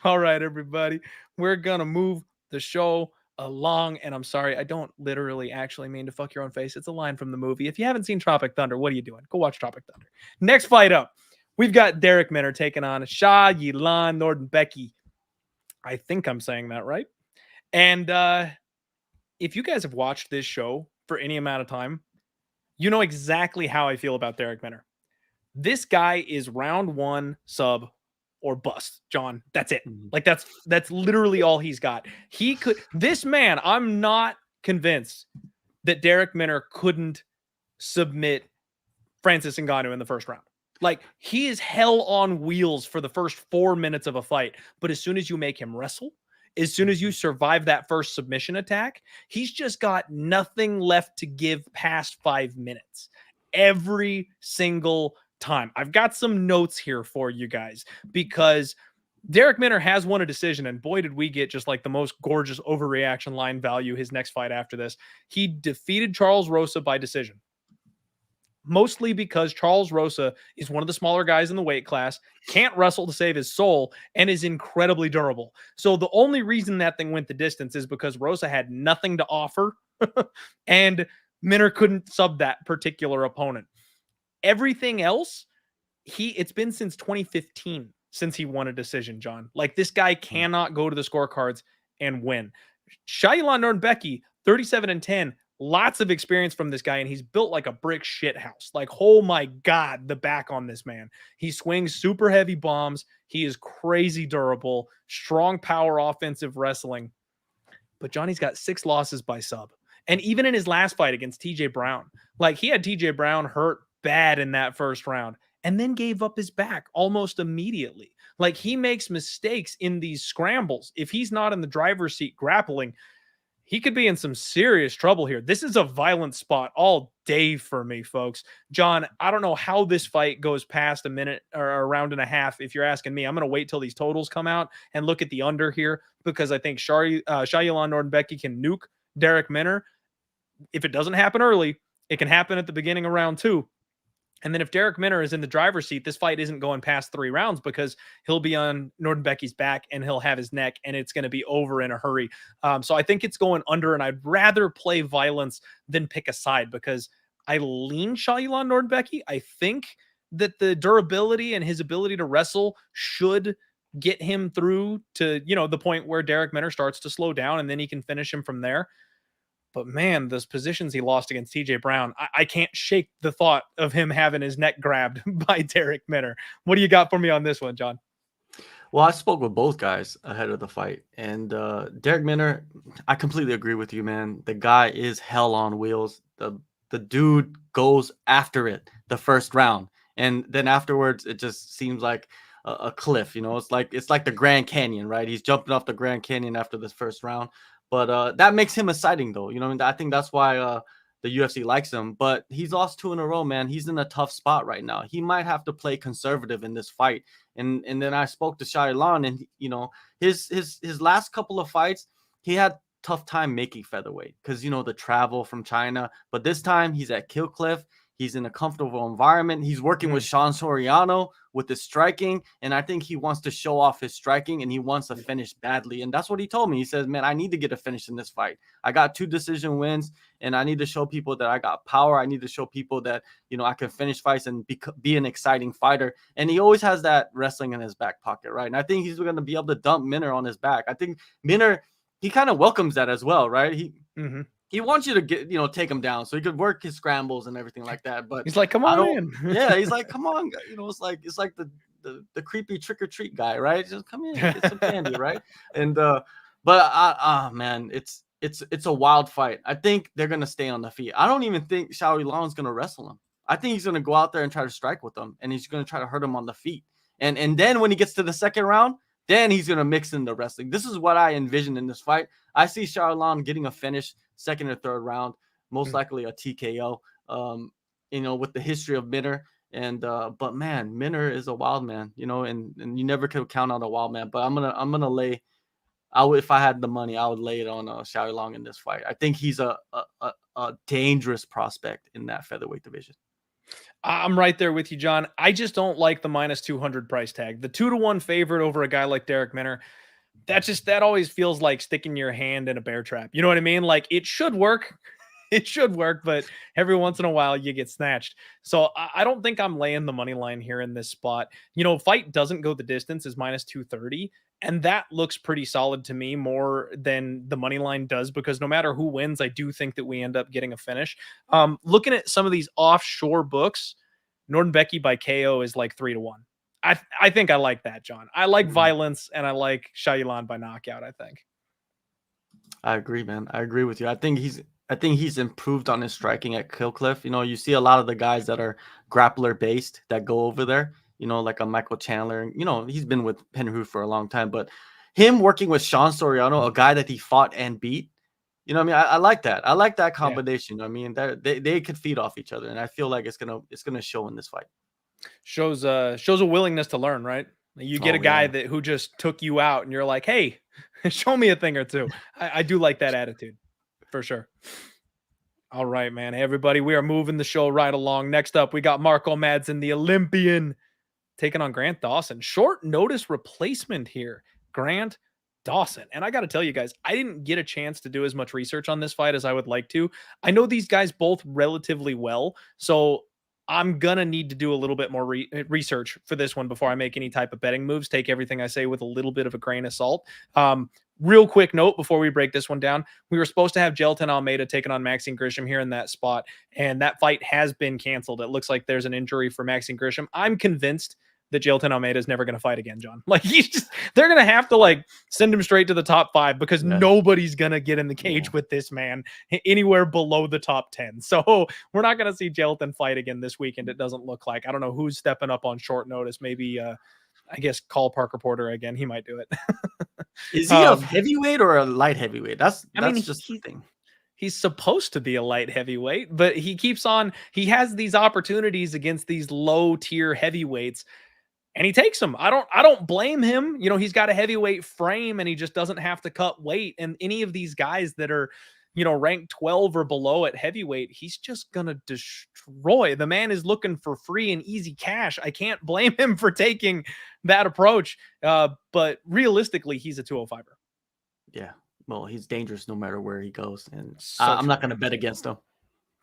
All right, everybody. We're going to move the show along. And I'm sorry, I don't literally actually mean to fuck your own face. It's a line from the movie. If you haven't seen Tropic Thunder, what are you doing? Go watch Tropic Thunder. Next fight up, we've got Darrick Minner taking on Shayilan Nuerdanbieke. I think I'm saying that right. And if you guys have watched this show for any amount of time, you know exactly how I feel about Darrick Minner. This guy is round one sub or bust, John. That's it. Like that's literally all he's got. This man, I'm not convinced that Darrick Minner couldn't submit Francis Ngannou in the first round. Like, he is hell on wheels for the first 4 minutes of a fight. But as soon as you make him wrestle, as soon as you survive that first submission attack, he's just got nothing left to give past 5 minutes. Every single time. I've got some notes here for you guys because Darrick Minner has won a decision, and boy, did we get just like the most gorgeous overreaction line value his next fight after this. He defeated Charles Rosa by decision. Mostly because Charles Rosa is one of the smaller guys in the weight class, can't wrestle to save his soul, and is incredibly durable. So the only reason that thing went the distance is because Rosa had nothing to offer, and Minner couldn't sub that particular opponent. Everything else, it's been since 2015 since he won a decision, John. Like, this guy cannot go to the scorecards and win. Shayilan Nuerdanbieke, 37-10, lots of experience from this guy, and he's built like a brick shit house. Like, oh my God, the back on this man. He swings super heavy bombs. He is crazy durable, strong power offensive wrestling. But Johnny's got 6 losses by sub. And even in his last fight against TJ Brown, like, he had TJ Brown hurt bad in that first round and then gave up his back almost immediately. Like, he makes mistakes in these scrambles. If he's not in the driver's seat grappling, he could be in some serious trouble here. This is a violent spot all day for me, folks. John, I don't know how this fight goes past a minute or a round and a half. If you're asking me, I'm going to wait till these totals come out and look at the under here, because I think Shayilan Nuerdanbieke can nuke Darrick Minner. If it doesn't happen early, it can happen at the beginning of round 2. And then if Darrick Minner is in the driver's seat, this fight isn't going past 3 rounds because he'll be on Nuerdanbieke's back and he'll have his neck and it's going to be over in a hurry. So I think it's going under, and I'd rather play violence than pick a side because I lean Shayilan Nuerdanbieke. I think that the durability and his ability to wrestle should get him through to, the point where Darrick Minner starts to slow down and then he can finish him from there. But man, those positions he lost against TJ Brown, I can't shake the thought of him having his neck grabbed by Darrick Minner. What do you got for me on this one, John? Well, I spoke with both guys ahead of the fight, and Darrick Minner, I completely agree with you, man. The guy is hell on wheels. The dude goes after it the first round, and then afterwards, it just seems like a cliff. It's like the Grand Canyon, right? He's jumping off the Grand Canyon after this first round. But that makes him exciting, though. I think that's why the UFC likes him. But he's lost 2 in a row, man. He's in a tough spot right now. He might have to play conservative in this fight. And then I spoke to Shayilan, and his last couple of fights, he had tough time making featherweight because the travel from China. But this time he's at Kill Cliff. He's in a comfortable environment. He's working with Sean Soriano with his striking, and I think he wants to show off his striking, and he wants to finish badly. And that's what he told me. He says, man, I need to get a finish in this fight. I got 2 decision wins, and I need to show people that I got power. I need to show people that, I can finish fights and be an exciting fighter. And he always has that wrestling in his back pocket, right? And I think he's going to be able to dump Minner on his back. I think Minner, he kind of welcomes that as well, right? He wants you to get, take him down so he could work his scrambles and everything like that. But he's like, come on in. Yeah, he's like, come on. It's like the creepy trick or treat guy, right? Just come in, get some candy, right? And man, it's a wild fight. I think they're gonna stay on the feet. I don't even think Shayilan's gonna wrestle him. I think he's gonna go out there and try to strike with him, and he's gonna try to hurt him on the feet. And then when he gets to the second round, then he's gonna mix in the wrestling. This is what I envision in this fight. I see Shayilan getting a finish, second or third round, most likely a TKO. With the history of Minner, and but man, Minner is a wild man, and you never could count on a wild man. But I'm gonna lay. If I had the money, I would lay it on Shayilan in this fight. I think he's a dangerous prospect in that featherweight division. I'm right there with you, John. I just don't like the -200 price tag. The 2-1 favorite over a guy like Darrick Minner, that always feels like sticking your hand in a bear trap. You know what I mean? Like, it should work. It should work, but every once in a while you get snatched. So I don't think I'm laying the money line here in this spot. Fight doesn't go the distance is -230. And that looks pretty solid to me, more than the money line does, because no matter who wins, I do think that we end up getting a finish. Looking at some of these offshore books, Nuerdanbieke by KO is like 3-1. I think I like that, John. I like violence, and I like Shayilan by knockout, I think. I agree, man. I agree with you. I think I think he's improved on his striking at Killcliff. You know, you see a lot of the guys that are grappler based that go over there, you know, like a Michael Chandler. You know, he's been with Penrith for a long time, but him working with Sean Soriano, a guy that he fought and beat, you know what I mean? I like that. I like that combination. I mean, they could feed off each other, and I feel like it's gonna show in this fight. Shows a willingness to learn, right? You get a guy who just took you out, and you're like, hey, show me a thing or two. I do like that attitude. For sure. All right, man. Hey, everybody, we are moving the show right along. Next up, we got Marco Madsen, the Olympian, taking on Grant Dawson. Short notice replacement here. Grant Dawson. And I got to tell you guys, I didn't get a chance to do as much research on this fight as I would like to. I know these guys both relatively well, so I'm going to need to do a little bit more research for this one before I make any type of betting moves. Take everything I say with a little bit of a grain of salt. Real quick note before we break this one down. We were supposed to have Jailton Almeida taking on Maxine Grisham here in that spot, and that fight has been canceled. It looks like there's an injury for Maxine Grisham. I'm convinced that Jailton Almeida is never going to fight again, John. Like, they're going to have to like send him straight to the top 5 because nobody's going to get in the cage with this man anywhere below the top 10. So we're not going to see Jailton fight again this weekend. It doesn't look like. I don't know who's stepping up on short notice. Maybe, I guess, call Parker Porter again. He might do it. Is he a heavyweight or a light heavyweight? That's just the thing. He's supposed to be a light heavyweight, but he keeps on. He has these opportunities against these low tier heavyweights, and he takes them. I don't blame him. You know, he's got a heavyweight frame, and he just doesn't have to cut weight. And any of these guys that are, you know, ranked 12 or below at heavyweight, he's just gonna destroy. The man is looking for free and easy cash. I can't blame him for taking that approach. But realistically, he's a 205er. Yeah. Well, he's dangerous no matter where he goes. And I'm not going to bet against him.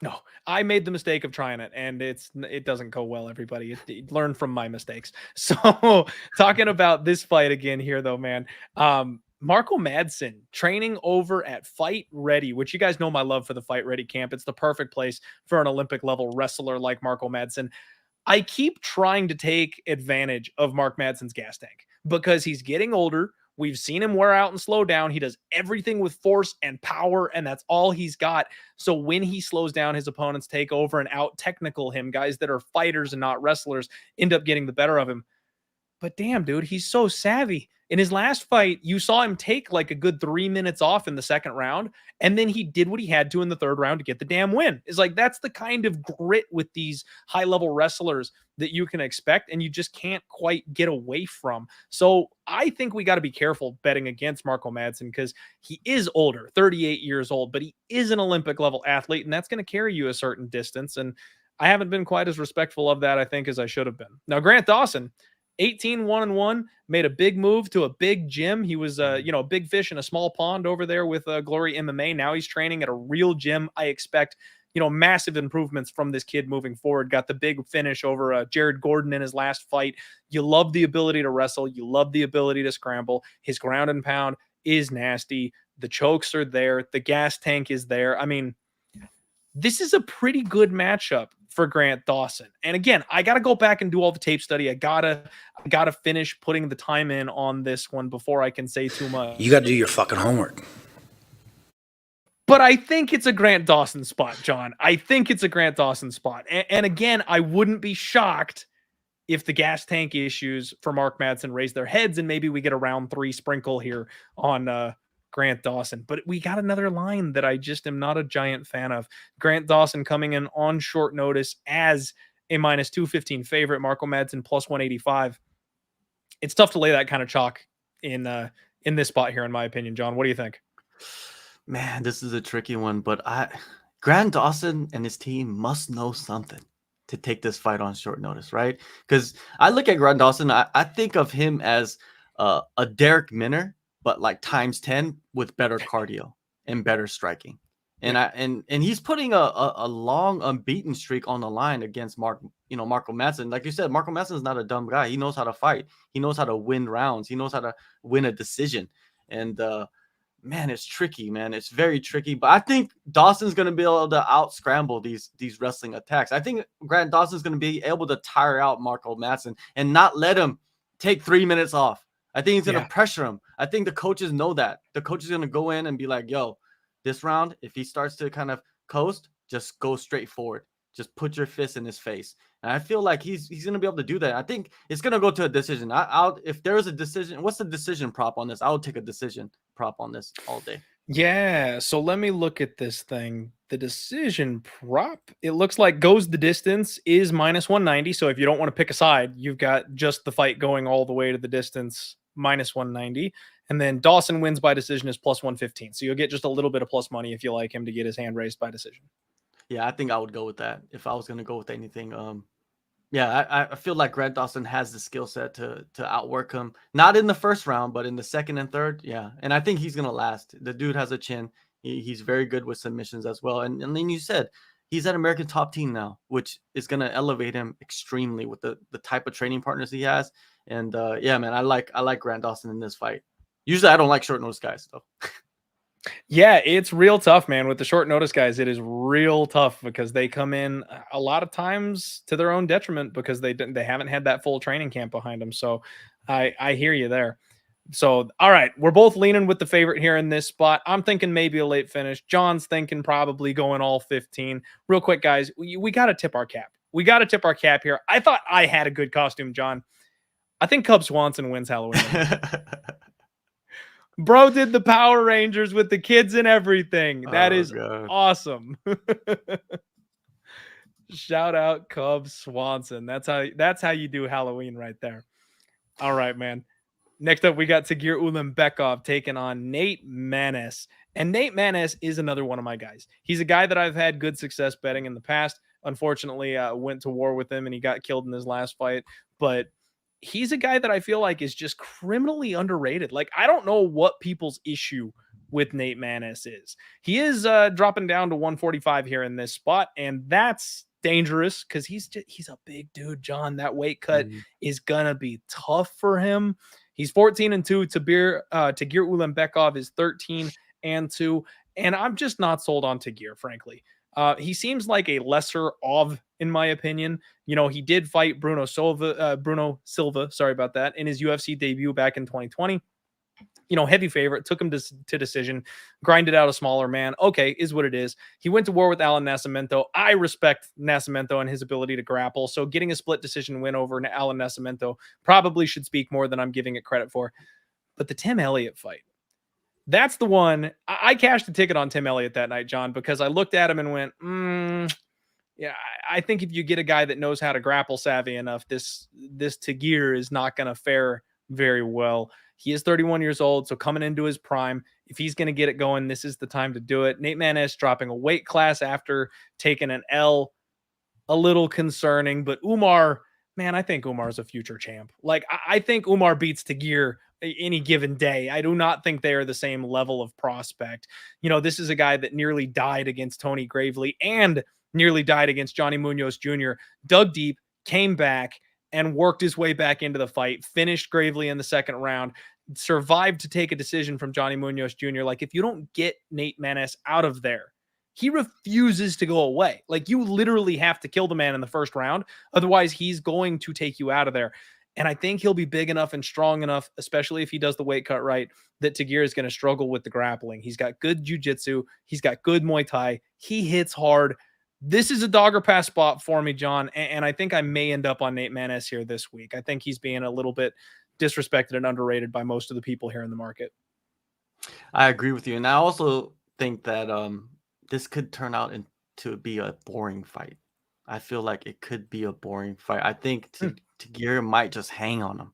No, I made the mistake of trying it, and it doesn't go well, everybody. Learn from my mistakes. So talking about this fight again here, though, man. Marco Madsen training over at Fight Ready, which you guys know my love for the Fight Ready camp. It's the perfect place for an Olympic level wrestler like Marco Madsen. I keep trying to take advantage of Mark Madsen's gas tank because he's getting older. We've seen him wear out and slow down. He does everything with force and power, and that's all he's got. So when he slows down, his opponents take over and out technical him. Guys that are fighters and not wrestlers end up getting the better of him. But damn, dude, he's so savvy. In his last fight, you saw him take like a good 3 minutes off in the second round, and then he did what he had to in the third round to get the damn win. It's like, that's the kind of grit with these high-level wrestlers that you can expect, and you just can't quite get away from. So I think we got to be careful betting against Marco Madsen because he is older, 38 years old, but he is an Olympic-level athlete, and that's going to carry you a certain distance, and I haven't been quite as respectful of that, I think, as I should have been. Now, Grant Dawson, 18-1-1, made a big move to a big gym. He was, a big fish in a small pond over there with Glory MMA. Now he's training at a real gym. I expect, massive improvements from this kid moving forward. Got the big finish over Jared Gordon in his last fight. You love the ability to wrestle. You love the ability to scramble. His ground and pound is nasty. The chokes are there. The gas tank is there. I mean, this is a pretty good matchup for Grant Dawson. And again, I got to go back and do all the tape study. I gotta finish putting the time in on this one before I can say too much. You got to do your fucking homework. But I think it's a Grant Dawson spot, John. I think it's a Grant Dawson spot. And again, I wouldn't be shocked if the gas tank issues for Mark Madsen raise their heads and maybe we get a round 3 sprinkle here on Grant Dawson. But we got another line that I just am not a giant fan of. Grant Dawson coming in on short notice as a minus 215 favorite. Marco Madsen plus 185. It's tough to lay that kind of chalk in this spot here, in my opinion. John, what do you think? Man, this is a tricky one, but Grant Dawson and his team must know something to take this fight on short notice, right? Because I look at Grant Dawson, I think of him as a Darrick Minner, but like times 10 with better cardio and better striking. And he's putting a long unbeaten streak on the line against Marco Madsen. Like you said, Marco Madsen is not a dumb guy. He knows how to fight. He knows how to win rounds. He knows how to win a decision. And man, it's tricky, man. It's very tricky. But I think Dawson's going to be able to out scramble these wrestling attacks. I think Grant Dawson's going to be able to tire out Marco Madsen and not let him take 3 minutes off. I think he's going to pressure him. I think the coaches know that. The coach is going to go in and be like, yo, this round, if he starts to kind of coast, just go straight forward. Just put your fist in his face. And I feel like he's going to be able to do that. I think it's going to go to a decision. I'll if there is a decision, what's the decision prop on this? I would take a decision prop on this all day. Yeah, so let me look at this thing. The decision prop, it looks like goes the distance is -190. So if you don't want to pick a side, you've got just the fight going all the way to the distance -190. And then Dawson wins by decision is +115. So you'll get just a little bit of plus money if you like him to get his hand raised by decision. Yeah, I think I would go with that if I was going to go with anything. Yeah, I feel like Grant Dawson has the skill set to outwork him. Not in the first round, but in the second and third. Yeah, and I think he's going to last. The dude has a chin. He's very good with submissions as well. And then you said he's at American Top Team now, which is going to elevate him extremely with the type of training partners he has. And yeah, man, I like Grant Dawson in this fight. Usually I don't like short notice guys, though. Yeah, it's real tough, man. With the short notice guys, it is real tough because they come in a lot of times to their own detriment because they haven't had that full training camp behind them. So I hear you there. So all right, we're both leaning with the favorite here in this spot. I'm thinking maybe a late finish. John's thinking probably going all 15. Real quick, guys, we got to tip our cap. We got to tip our cap here. I thought I had a good costume, John. I think Cub Swanson wins Halloween. Bro did the Power Rangers with the kids and everything. That is God. awesome. Shout out Cub Swanson. That's how you do Halloween right there. All right, man. Next up, we got Tagir Ulanbekov taking on Nate Maness. And Nate Maness is another one of my guys. He's a guy that I've had good success betting in the past. Unfortunately, went to war with him and he got killed in his last fight. But he's a guy that I feel like is just criminally underrated. Like, I don't know what people's issue with Nate Maness is. He is dropping down to 145 here in this spot, and that's dangerous because he's a big dude, John. That weight cut is gonna be tough for him. He's 14-2. Tagir Ulanbekov is 13-2, and I'm just not sold on Tagir, frankly. He seems like a lesser of, in my opinion. You know, he did fight Bruno Silva, sorry about that, in his UFC debut back in 2020. You know, heavy favorite, took him to decision, grinded out a smaller man. Okay, is what it is. He went to war with Alan Nascimento. I respect Nascimento and his ability to grapple. So getting a split decision win over Alan Nascimento probably should speak more than I'm giving it credit for. But the Tim Elliott fight, that's the one. I cashed the ticket on Tim Elliott that night, John, because I looked at him and went, yeah, I think if you get a guy that knows how to grapple savvy enough, this Tagir is not going to fare very well. He is 31 years old, so coming into his prime, if he's going to get it going, this is the time to do it. Nate Maness dropping a weight class after taking an L, a little concerning, but Umar, man, I think Umar is a future champ. Like, I think Umar beats Tagir any given day. I do not think they are the same level of prospect. You know, this is a guy that nearly died against Tony Gravely and nearly died against Johnny Munoz Jr., dug deep, came back, and worked his way back into the fight, finished Gravely in the second round, survived to take a decision from Johnny Munoz Jr. Like, if you don't get Nate Maness out of there, he refuses to go away. Like, you literally have to kill the man in the first round. Otherwise, he's going to take you out of there. And I think he'll be big enough and strong enough, especially if he does the weight cut right, that Tagir is going to struggle with the grappling. He's got good jiu-jitsu. He's got good Muay Thai. He hits hard. This is a dogger pass spot for me, John, and I think I may end up on Nate Maness here this week. I think he's being a little bit disrespected and underrated by most of the people here in the market. I agree with you, and I also think that this could turn out to be a boring fight. I feel like it could be a boring fight. I think Tagir might just hang on him,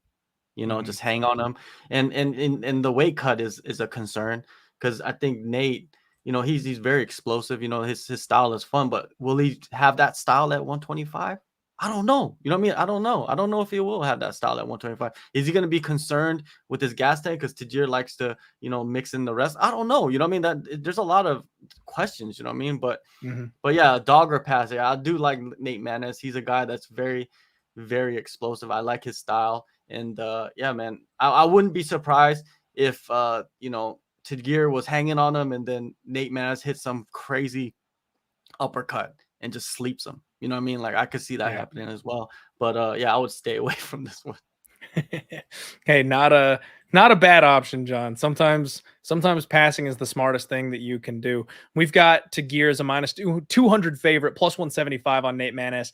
just hang on him, and the weight cut is a concern because I think Nate. He's very explosive. His style is fun, but will he have that style at 125? I don't know. You know what I mean? I don't know. I don't know if he will have that style at 125. Is he going to be concerned with his gas tank because Tagir likes to, mix in the rest? I don't know. You know what I mean? There's a lot of questions. You know what I mean? But yeah, dog or pass. Yeah, I do like Nate Maness. He's a guy that's very, very explosive. I like his style, and yeah, man, I wouldn't be surprised if Tagir was hanging on him, and then Nate Maness hit some crazy uppercut and just sleeps him. You know what I mean? Like, I could see that happening as well. But yeah, I would stay away from this one. Hey, not a bad option, John. Sometimes passing is the smartest thing that you can do. We've got Tagir as a minus 200 favorite, plus 175 on Nate Maness.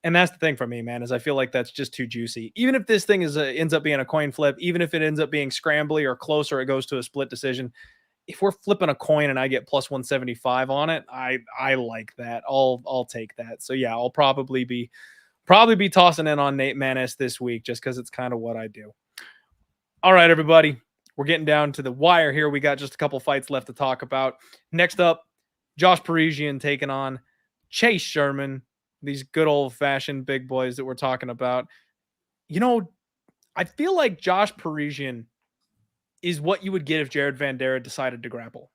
And that's the thing for me, man, is I feel like that's just too juicy. Even if this thing ends up being a coin flip, even if it ends up being scrambly or close or it goes to a split decision, if we're flipping a coin and I get plus 175 on it, I like that. I'll take that. So yeah, I'll probably be tossing in on Nate Maness this week just because it's kind of what I do. All right, everybody. We're getting down to the wire here. We got just a couple fights left to talk about. Next up, Josh Parisian taking on Chase Sherman. These good old-fashioned big boys that we're talking about. You know, I feel like Josh Parisian is what you would get if Jared Vanderaa decided to grapple.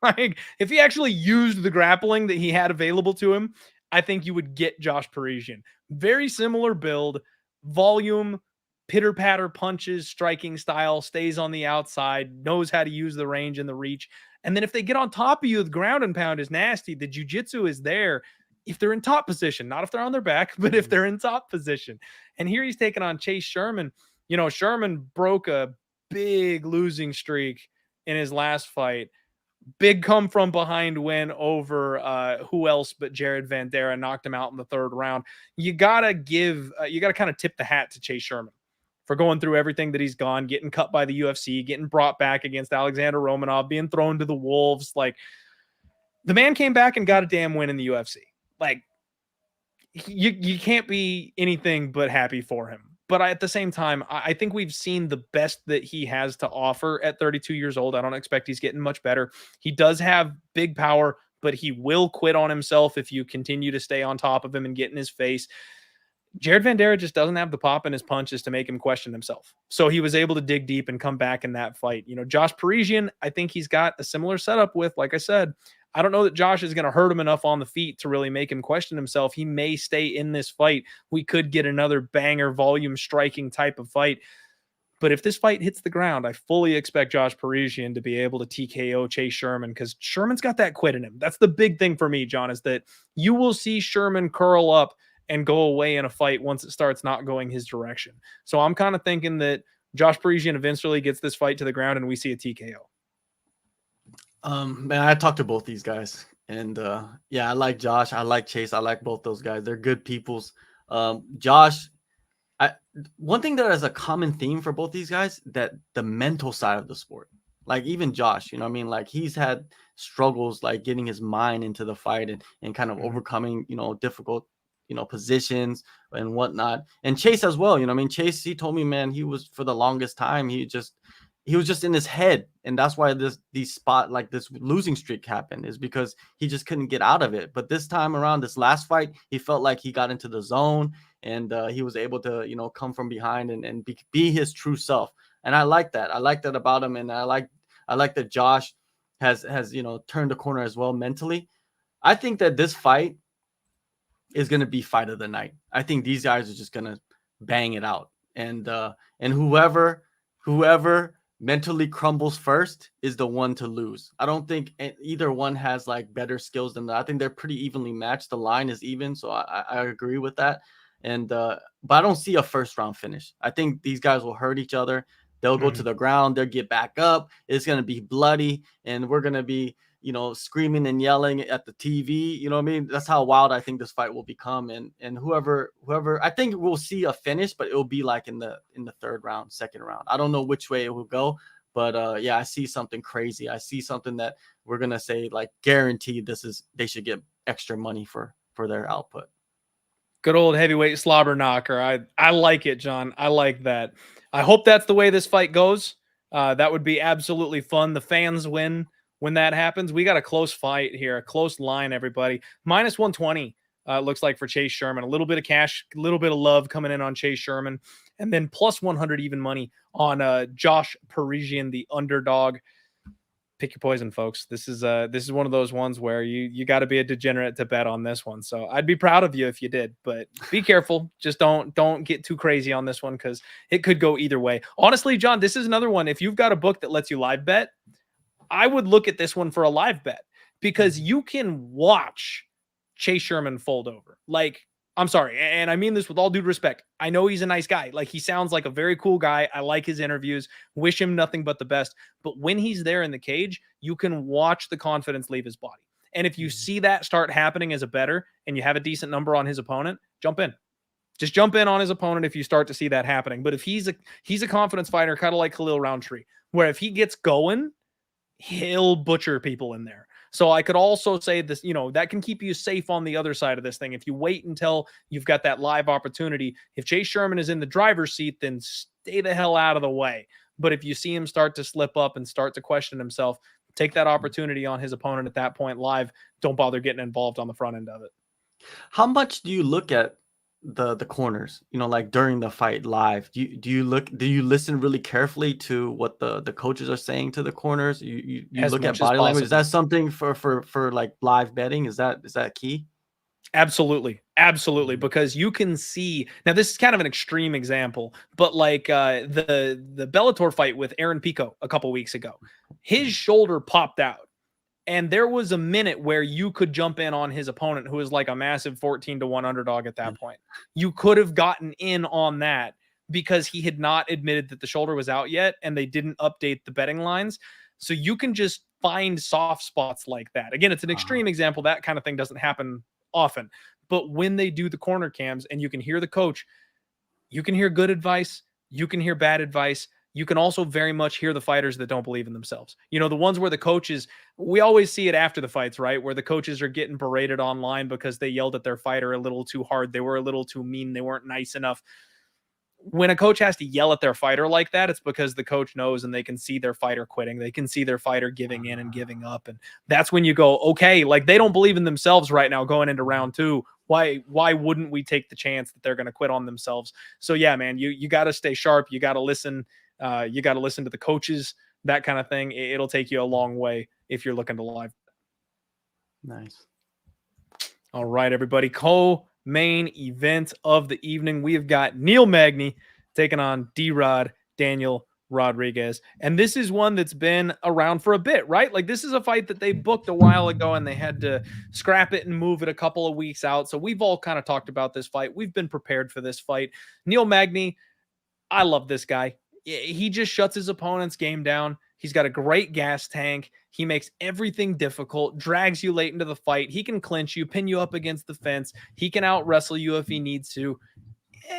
Like, if he actually used the grappling that he had available to him, I think you would get Josh Parisian. Very similar build, volume, pitter-patter punches, striking style, stays on the outside, knows how to use the range and the reach. And then if they get on top of you, the ground and pound is nasty. The jiu-jitsu is there if they're in top position, not if they're on their back, but if they're in top position. And here he's taking on Chase Sherman. You know, Sherman broke a big losing streak in his last fight. Big come from behind win over who else but Jared Vanderaa, knocked him out in the third round. You gotta kind of tip the hat to Chase Sherman for going through everything that he's gone, getting cut by the UFC, getting brought back against Alexander Romanov, being thrown to the wolves. Like, the man came back and got a damn win in the UFC. Like, you can't be anything but happy for him. But at the same time, I think we've seen the best that he has to offer at 32 years old. I don't expect he's getting much better. He does have big power, but he will quit on himself if you continue to stay on top of him and get in his face. Jared Vanderaa just doesn't have the pop in his punches to make him question himself. So he was able to dig deep and come back in that fight. You know, Josh Parisian, I think he's got a similar setup with, like I said, I don't know that Josh is going to hurt him enough on the feet to really make him question himself. He may stay in this fight. We could get another banger volume striking type of fight. But if this fight hits the ground, I fully expect Josh Parisian to be able to TKO Chase Sherman, because Sherman's got that quit in him. That's the big thing for me, John, is that you will see Sherman curl up and go away in a fight once it starts not going his direction. So I'm kind of thinking that Josh Parisian eventually gets this fight to the ground and we see a TKO. Man, I talked to both these guys, and yeah, I like Josh. I like Chase. I like both those guys. They're good peoples. Josh, one thing that is a common theme for both these guys, that the mental side of the sport. Like, even Josh, you know what I mean? Like, he's had struggles, like getting his mind into the fight and kind of overcoming, you know, difficult, you know, positions and whatnot. And Chase as well, you know what I mean? Chase, he told me, man, he was, for the longest time, he was just in his head, and that's why this losing streak happened, is because he just couldn't get out of it. But this time around, this last fight, he felt like he got into the zone, and he was able to, you know, come from behind and be his true self. And I like that. I like that about him, and I like that Josh has you know, turned the corner as well mentally. I think that this fight is going to be fight of the night. I think these guys are just going to bang it out, and whoever mentally crumbles first is the one to lose. I don't think either one has like better skills than that. I think they're pretty evenly matched. The line is even, so I agree with that. And but I don't see a first round finish. I think these guys will hurt each other. They'll go to the ground. They'll get back up. It's going to be bloody, and we're going to be, you know, screaming and yelling at the TV. You know what I mean? That's how wild I think this fight will become. And whoever, I think we'll see a finish, but it'll be like in the third round, second round. I don't know which way it will go, but yeah, I see something crazy. I see something that we're going to say, like, guaranteed they should get extra money for their output. Good old heavyweight slobber knocker. I like it, John. I like that. I hope that's the way this fight goes. That would be absolutely fun. The fans win when that happens. We got a close fight here, a close line, everybody. Minus 120 looks like for Chase Sherman. A little bit of cash, a little bit of love coming in on Chase Sherman. And then plus 100 even money on Josh Parisian, the underdog. Pick your poison, folks. This is one of those ones where you got to be a degenerate to bet on this one. So I'd be proud of you if you did, but be careful. Just don't get too crazy on this one, because it could go either way. Honestly, John, this is another one. If you've got a book that lets you live bet, I would look at this one for a live bet, because you can watch Chase Sherman fold over. Like, I'm sorry. And I mean this with all due respect. I know he's a nice guy. Like, he sounds like a very cool guy. I like his interviews. Wish him nothing but the best. But when he's there in the cage, you can watch the confidence leave his body. And if you see that start happening as a bettor and you have a decent number on his opponent, jump in. Just jump in on his opponent if you start to see that happening. But if he's a confidence fighter, kind of like Khalil Roundtree, where if he gets going, he'll butcher people in there. So I could also say this, that can keep you safe on the other side of this thing. If you wait until you've got that live opportunity, if Chase Sherman is in the driver's seat, then stay the hell out of the way. But if you see him start to slip up and start to question himself, take that opportunity on his opponent at that point live. Don't bother getting involved on the front end of it. How much do you look at the corners, like during the fight live? Do you listen really carefully to what the coaches are saying to the corners? You look at body language. Is that something for like live betting? Is that key? Absolutely. Because you can see, now this is kind of an extreme example, but like the Bellator fight with Aaron Pico a couple weeks ago, his shoulder popped out. And there was a minute where you could jump in on his opponent, who was like a massive 14-1 underdog at that point. You could have gotten in on that because he had not admitted that the shoulder was out yet, and they didn't update the betting lines. So you can just find soft spots like that. Again, it's an extreme example. That kind of thing doesn't happen often. But when they do the corner cams and you can hear the coach, you can hear good advice, you can hear bad advice. You can also very much hear the fighters that don't believe in themselves. The ones where the coaches, we always see it after the fights, right? Where the coaches are getting berated online because they yelled at their fighter a little too hard. They were a little too mean. They weren't nice enough. When a coach has to yell at their fighter like that, it's because the coach knows and they can see their fighter quitting. They can see their fighter giving in and giving up. And that's when you go, okay, like they don't believe in themselves right now going into round 2. Why wouldn't we take the chance that they're going to quit on themselves? So yeah, man, you got to stay sharp. You got to listen. You got to listen to the coaches, that kind of thing. It'll take you a long way if you're looking to live. Nice. All right, everybody. Co-main event of the evening. We have got Neil Magny taking on D-Rod Daniel Rodriguez. And this is one that's been around for a bit, right? Like, this is a fight that they booked a while ago and they had to scrap it and move it a couple of weeks out. So we've all kind of talked about this fight. We've been prepared for this fight. Neil Magny, I love this guy. He just shuts his opponent's game down. He's got a great gas tank. He makes everything difficult, drags you late into the fight. He can clinch you, pin you up against the fence. He can out wrestle you if he needs to.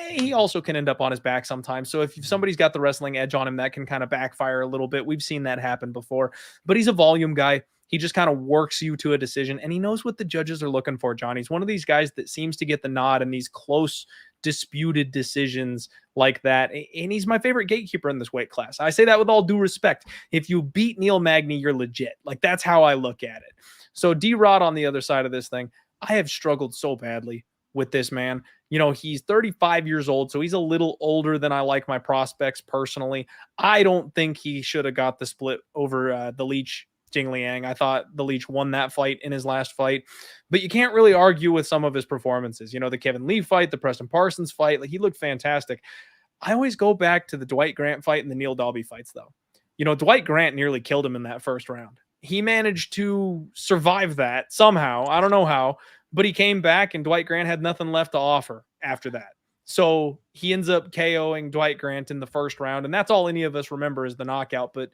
He also can end up on his back sometimes. So if somebody's got the wrestling edge on him, that can kind of backfire a little bit. We've seen that happen before, but he's a volume guy. He just kind of works you to a decision, and he knows what the judges are looking for, John. He's one of these guys that seems to get the nod in these close, disputed decisions like that, and he's my favorite gatekeeper in this weight class. I say that with all due respect. If you beat Neil Magny, you're legit. Like, that's how I look at it. So D-Rod on the other side of this thing, I have struggled so badly with this man. He's 35 years old, so he's a little older than I like my prospects personally. I don't think he should have got the split over the Leech Jing Liang. I thought the Leech won that fight in his last fight, but you can't really argue with some of his performances. The Kevin Lee fight, the Preston Parsons fight, like, he looked fantastic. I always go back to the Dwight Grant fight and the Neil Dalby fights, though. Dwight Grant nearly killed him in that first round. He managed to survive that somehow. I don't know how, but he came back and Dwight Grant had nothing left to offer after that. So he ends up KOing Dwight Grant in the first round, and that's all any of us remember is the knockout. But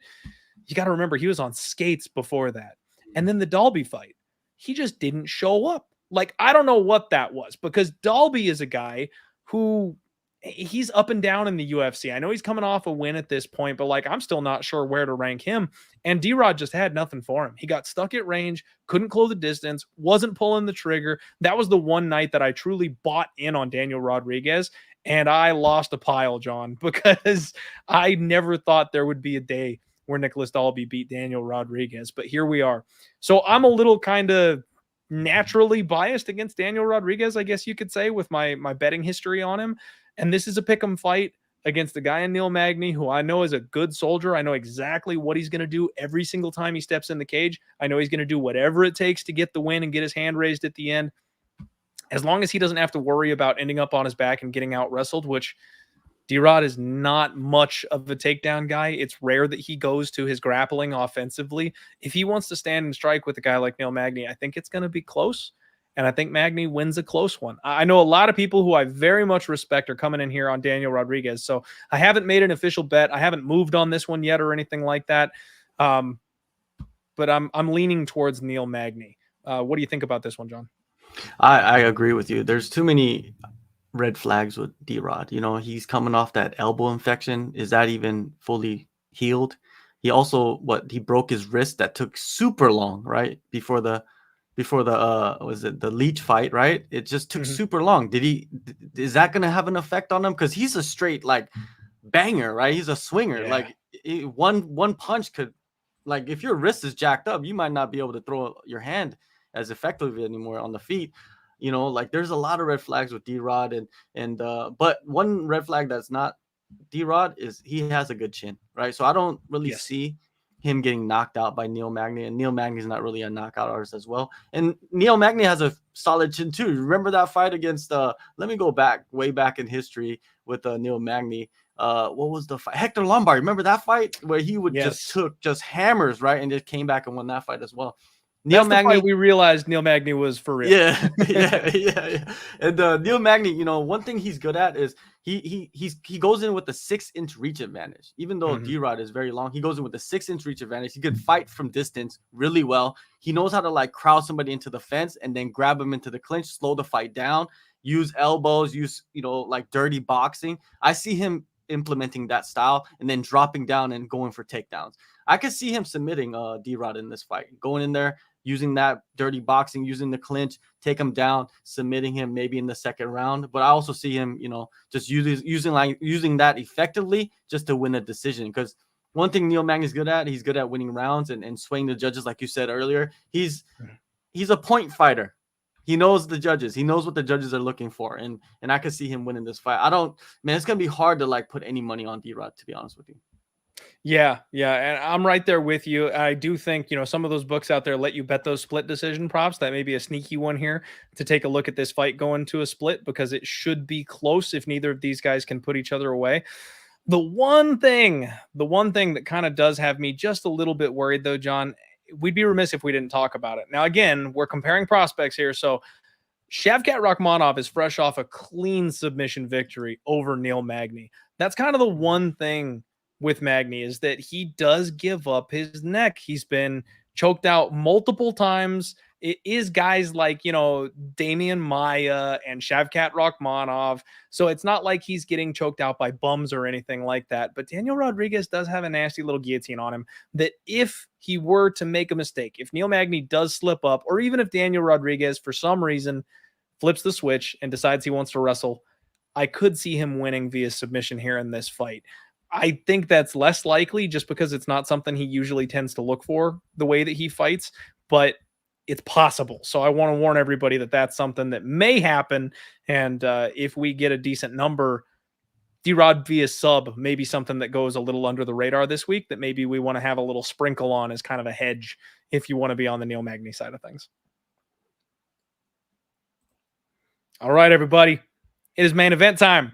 you got to remember, he was on skates before that. And then the Dalby fight, he just didn't show up. Like, I don't know what that was, because Dalby is a guy who, he's up and down in the UFC. I know he's coming off a win at this point, but like, I'm still not sure where to rank him. And D-Rod just had nothing for him. He got stuck at range, couldn't close the distance, wasn't pulling the trigger. That was the one night that I truly bought in on Daniel Rodriguez. And I lost a pile, John, because I never thought there would be a day where Nicholas Dalby beat Daniel Rodriguez, but here we are. So I'm a little kind of naturally biased against Daniel Rodriguez, I guess you could say, with my betting history on him. And this is a pick'em fight against the guy in Neil Magny, who I know is a good soldier. I know exactly what he's going to do every single time he steps in the cage. I know he's going to do whatever it takes to get the win and get his hand raised at the end. As long as he doesn't have to worry about ending up on his back and getting out wrestled, which D-Rod is not much of a takedown guy. It's rare that he goes to his grappling offensively. If he wants to stand and strike with a guy like Neil Magny, I think it's going to be close. And I think Magny wins a close one. I know a lot of people who I very much respect are coming in here on Daniel Rodriguez. So I haven't made an official bet. I haven't moved on this one yet or anything like that. But I'm leaning towards Neil Magny. What do you think about this one, John? I agree with you. There's too many red flags with D-Rod. You know, he's coming off that elbow infection. Is that even fully healed? He also he broke his wrist that took super long, right? Before the was it the Leech fight, right? It just took super long. Is that gonna have an effect on him? Because he's a straight like banger, right? He's a swinger. Yeah. Like one punch could, like, if your wrist is jacked up, you might not be able to throw your hand as effectively anymore on the feet. You know, like there's a lot of red flags with D-Rod but one red flag that's not D-Rod is he has a good chin, right? So I don't really see him getting knocked out by Neil Magny, and Neil Magny's not really a knockout artist as well. And Neil Magny has a solid chin too. Remember that fight against let me go way back in history with Neil Magny. What was the fight? Hector Lombard. Remember that fight where he would just took hammers, right? And just came back and won that fight as well. Neil Magny, we realized Neil Magny was for real. Yeah. And Neil Magny, you know, one thing he's good at is he goes in with the 6-inch reach advantage. Even though D-Rod is very long, he goes in with the 6-inch reach advantage. He could fight from distance really well. He knows how to like crowd somebody into the fence and then grab him into the clinch, slow the fight down, use elbows, use, you know, like dirty boxing. I see him implementing that style and then dropping down and going for takedowns. I could see him submitting D-Rod in this fight, going in there, using that dirty boxing, using the clinch, take him down, submitting him maybe in the second round. But I also see him, you know, just using that effectively just to win a decision. Because one thing Neil Magny is good at, he's good at winning rounds and swaying the judges, like you said earlier. He's a point fighter. He knows the judges. He knows what the judges are looking for. And I could see him winning this fight. It's going to be hard to like put any money on D-Rod, to be honest with you. Yeah. And I'm right there with you. I do think, you know, some of those books out there let you bet those split decision props. That may be a sneaky one here to take a look at this fight going to a split, because it should be close if neither of these guys can put each other away. The one thing that kind of does have me just a little bit worried though, John, we'd be remiss if we didn't talk about it. Now, again, we're comparing prospects here. So Shavkat Rakhmonov is fresh off a clean submission victory over Neil Magny. That's kind of the one thing with Magny, is that he does give up his neck. He's been choked out multiple times. It is guys like, you know, Damian Maia and Shavkat Rakhmonov. So it's not like he's getting choked out by bums or anything like that. But Daniel Rodriguez does have a nasty little guillotine on him that if he were to make a mistake, if Neil Magny does slip up, or even if Daniel Rodriguez for some reason flips the switch and decides he wants to wrestle, I could see him winning via submission here in this fight. I think that's less likely just because it's not something he usually tends to look for the way that he fights, but it's possible. So I want to warn everybody that that's something that may happen. And if we get a decent number, D-Rod via sub, maybe something that goes a little under the radar this week that maybe we want to have a little sprinkle on as kind of a hedge if you want to be on the Neil Magny side of things. All right, everybody. It is main event time.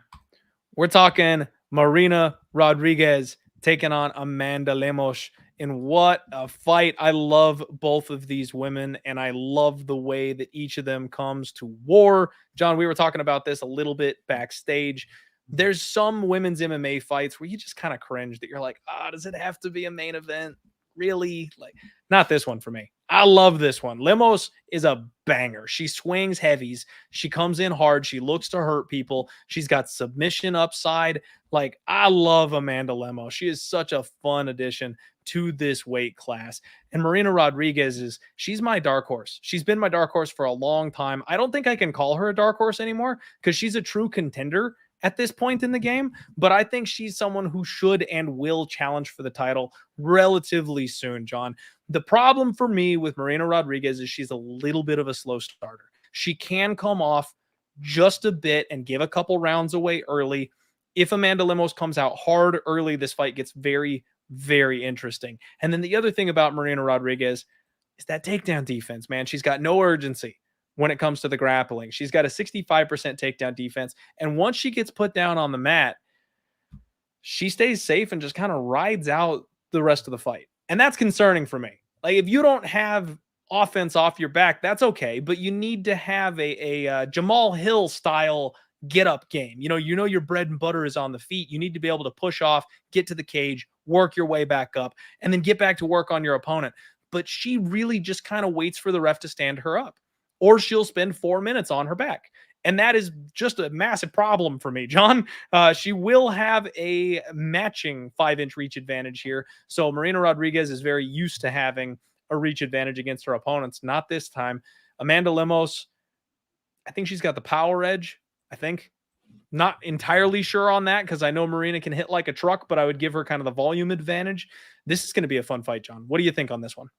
We're talking Marina Rodriguez taking on Amanda Lemos. And what a fight. I love both of these women, and I love the way that each of them comes to war. John, we were talking about this a little bit backstage. There's some women's MMA fights where you just kind of cringe that you're like, does it have to be a main event? Really? Like, not this one for me. I love this one. Lemos is a banger. She swings heavies. She comes in hard. She looks to hurt people. She's got submission upside. Like, I love Amanda Lemos. She is such a fun addition to this weight class. And Marina Rodriguez she's my dark horse. She's been my dark horse for a long time. I don't think I can call her a dark horse anymore because she's a true contender at this point in the game, but I think she's someone who should and will challenge for the title relatively soon, John. The problem for me with Marina Rodriguez is she's a little bit of a slow starter. She can come off just a bit and give a couple rounds away early. If Amanda Lemos comes out hard early, this fight gets very, very interesting. And then the other thing about Marina Rodriguez is that takedown defense, man. She's got no urgency when it comes to the grappling. She's got a 65% takedown defense. And once she gets put down on the mat, she stays safe and just kind of rides out the rest of the fight. And that's concerning for me. Like, if you don't have offense off your back, that's okay. But you need to have a Jamal Hill style get up game. You know your bread and butter is on the feet. You need to be able to push off, get to the cage, work your way back up, and then get back to work on your opponent. But she really just kind of waits for the ref to stand her up, or she'll spend 4 minutes on her back. And that is just a massive problem for me, John. She will have a matching 5-inch reach advantage here. So Marina Rodriguez is very used to having a reach advantage against her opponents. Not this time. Amanda Lemos, I think she's got the power edge. I think. Not entirely sure on that because I know Marina can hit like a truck, but I would give her kind of the volume advantage. This is going to be a fun fight, John. What do you think on this one?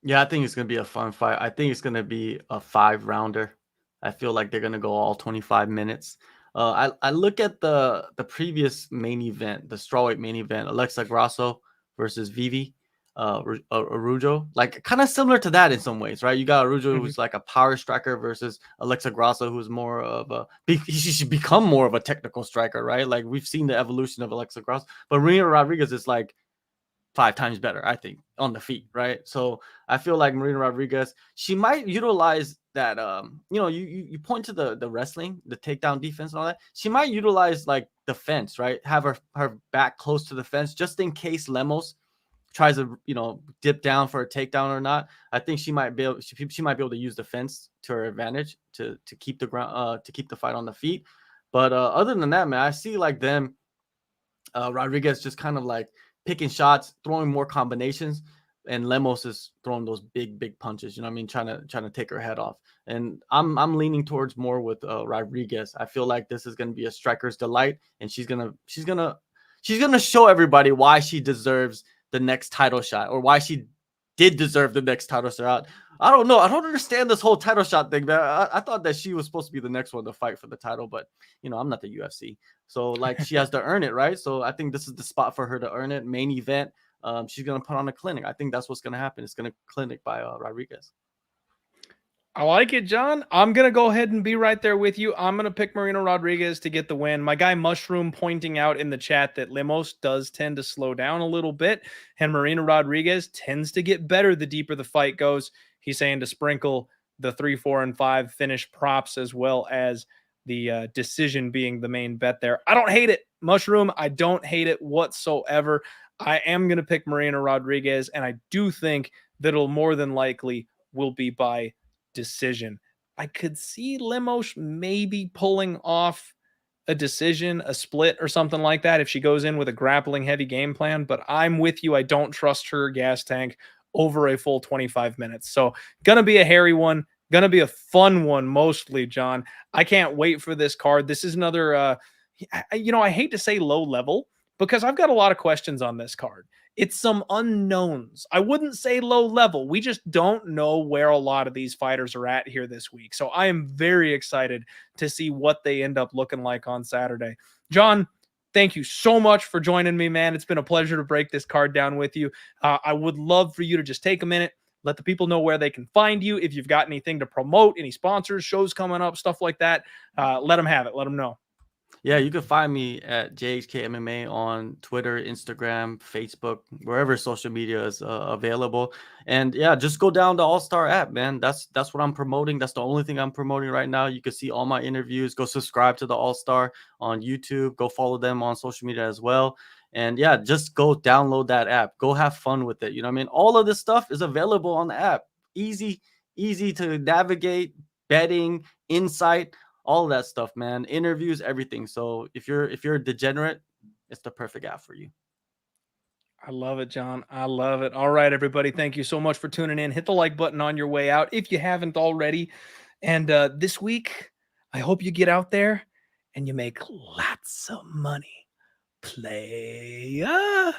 Yeah, I think it's going to be a fun fight. I think it's going to be a 5-rounder. I feel like they're going to go all 25 minutes. I look at the previous main event, the strawweight main event, Alexa Grasso versus Vivi Araujo, like kind of similar to that in some ways, right? You got Araujo who's like a power striker versus Alexa Grasso who's more of she should become more of a technical striker, right? Like we've seen the evolution of Alexa Grasso, but Marina Rodriguez is like 5 times better, I think, on the feet, right? So I feel like Marina Rodriguez, she might utilize that. You point to the wrestling, the takedown defense and all that. She might utilize like the fence, right? Have her back close to the fence just in case Lemos tries to dip down for a takedown or not. I think she might be able to use the fence to her advantage to keep the ground to keep the fight on the feet. But other than that, man, I see like them Rodriguez just kind of like picking shots, throwing more combinations, and Lemos is throwing those big punches. You know what I mean? Trying to take her head off. And I'm leaning towards more with Rodriguez. I feel like this is going to be a striker's delight, and she's gonna show everybody why she deserves the next title shot, or why she did deserve the next title shot. I don't know. I don't understand this whole title shot thing, man. I thought that she was supposed to be the next one to fight for the title, but I'm not the UFC. So like she has to earn it, right? So I think this is the spot for her to earn it. Main event. She's going to put on a clinic. I think that's what's going to happen. It's going to clinic by Rodriguez. I like it, John. I'm going to go ahead and be right there with you. I'm going to pick Marina Rodriguez to get the win. My guy Mushroom pointing out in the chat that Lemos does tend to slow down a little bit, and Marina Rodriguez tends to get better the deeper the fight goes. He's saying to sprinkle the 3, 4, and 5 finish props as well as the decision being the main bet there. I don't hate it, Mushroom. I don't hate it whatsoever. I am going to pick Marina Rodriguez, and I do think that it'll more than likely will be by decision. I could see Lemos maybe pulling off a decision, a split or something like that if she goes in with a grappling heavy game plan, but I'm with you. I don't trust her gas tank over a full 25 minutes. So gonna be a hairy one, gonna be a fun one mostly, John. I can't wait for this card. This is another I hate to say low level because I've got a lot of questions on this card. It's some unknowns. I wouldn't say low level. We just don't know where a lot of these fighters are at here this week. So I am very excited to see what they end up looking like on Saturday. John, thank you so much for joining me, man. It's been a pleasure to break this card down with you. I would love for you to just take a minute, let the people know where they can find you. If you've got anything to promote, any sponsors, shows coming up, stuff like that, let them have it. Let them know. Yeah, you can find me at JHK MMA on Twitter, Instagram, Facebook, wherever social media is available. And yeah, just go down the All-Star app, man. That's what I'm promoting. That's the only thing I'm promoting right now. You can see all my interviews. Go subscribe to the All-Star on YouTube. Go follow them on social media as well. And yeah, just go download that app. Go have fun with it. You know what I mean? All of this stuff is available on the app. Easy to navigate, betting, insight, all of that stuff, man. Interviews, everything. So if you're a degenerate, it's the perfect app for you. I love it, John. I love it. All right, everybody. Thank you so much for tuning in. Hit the like button on your way out if you haven't already. And this week, I hope you get out there and you make lots of money. Playa.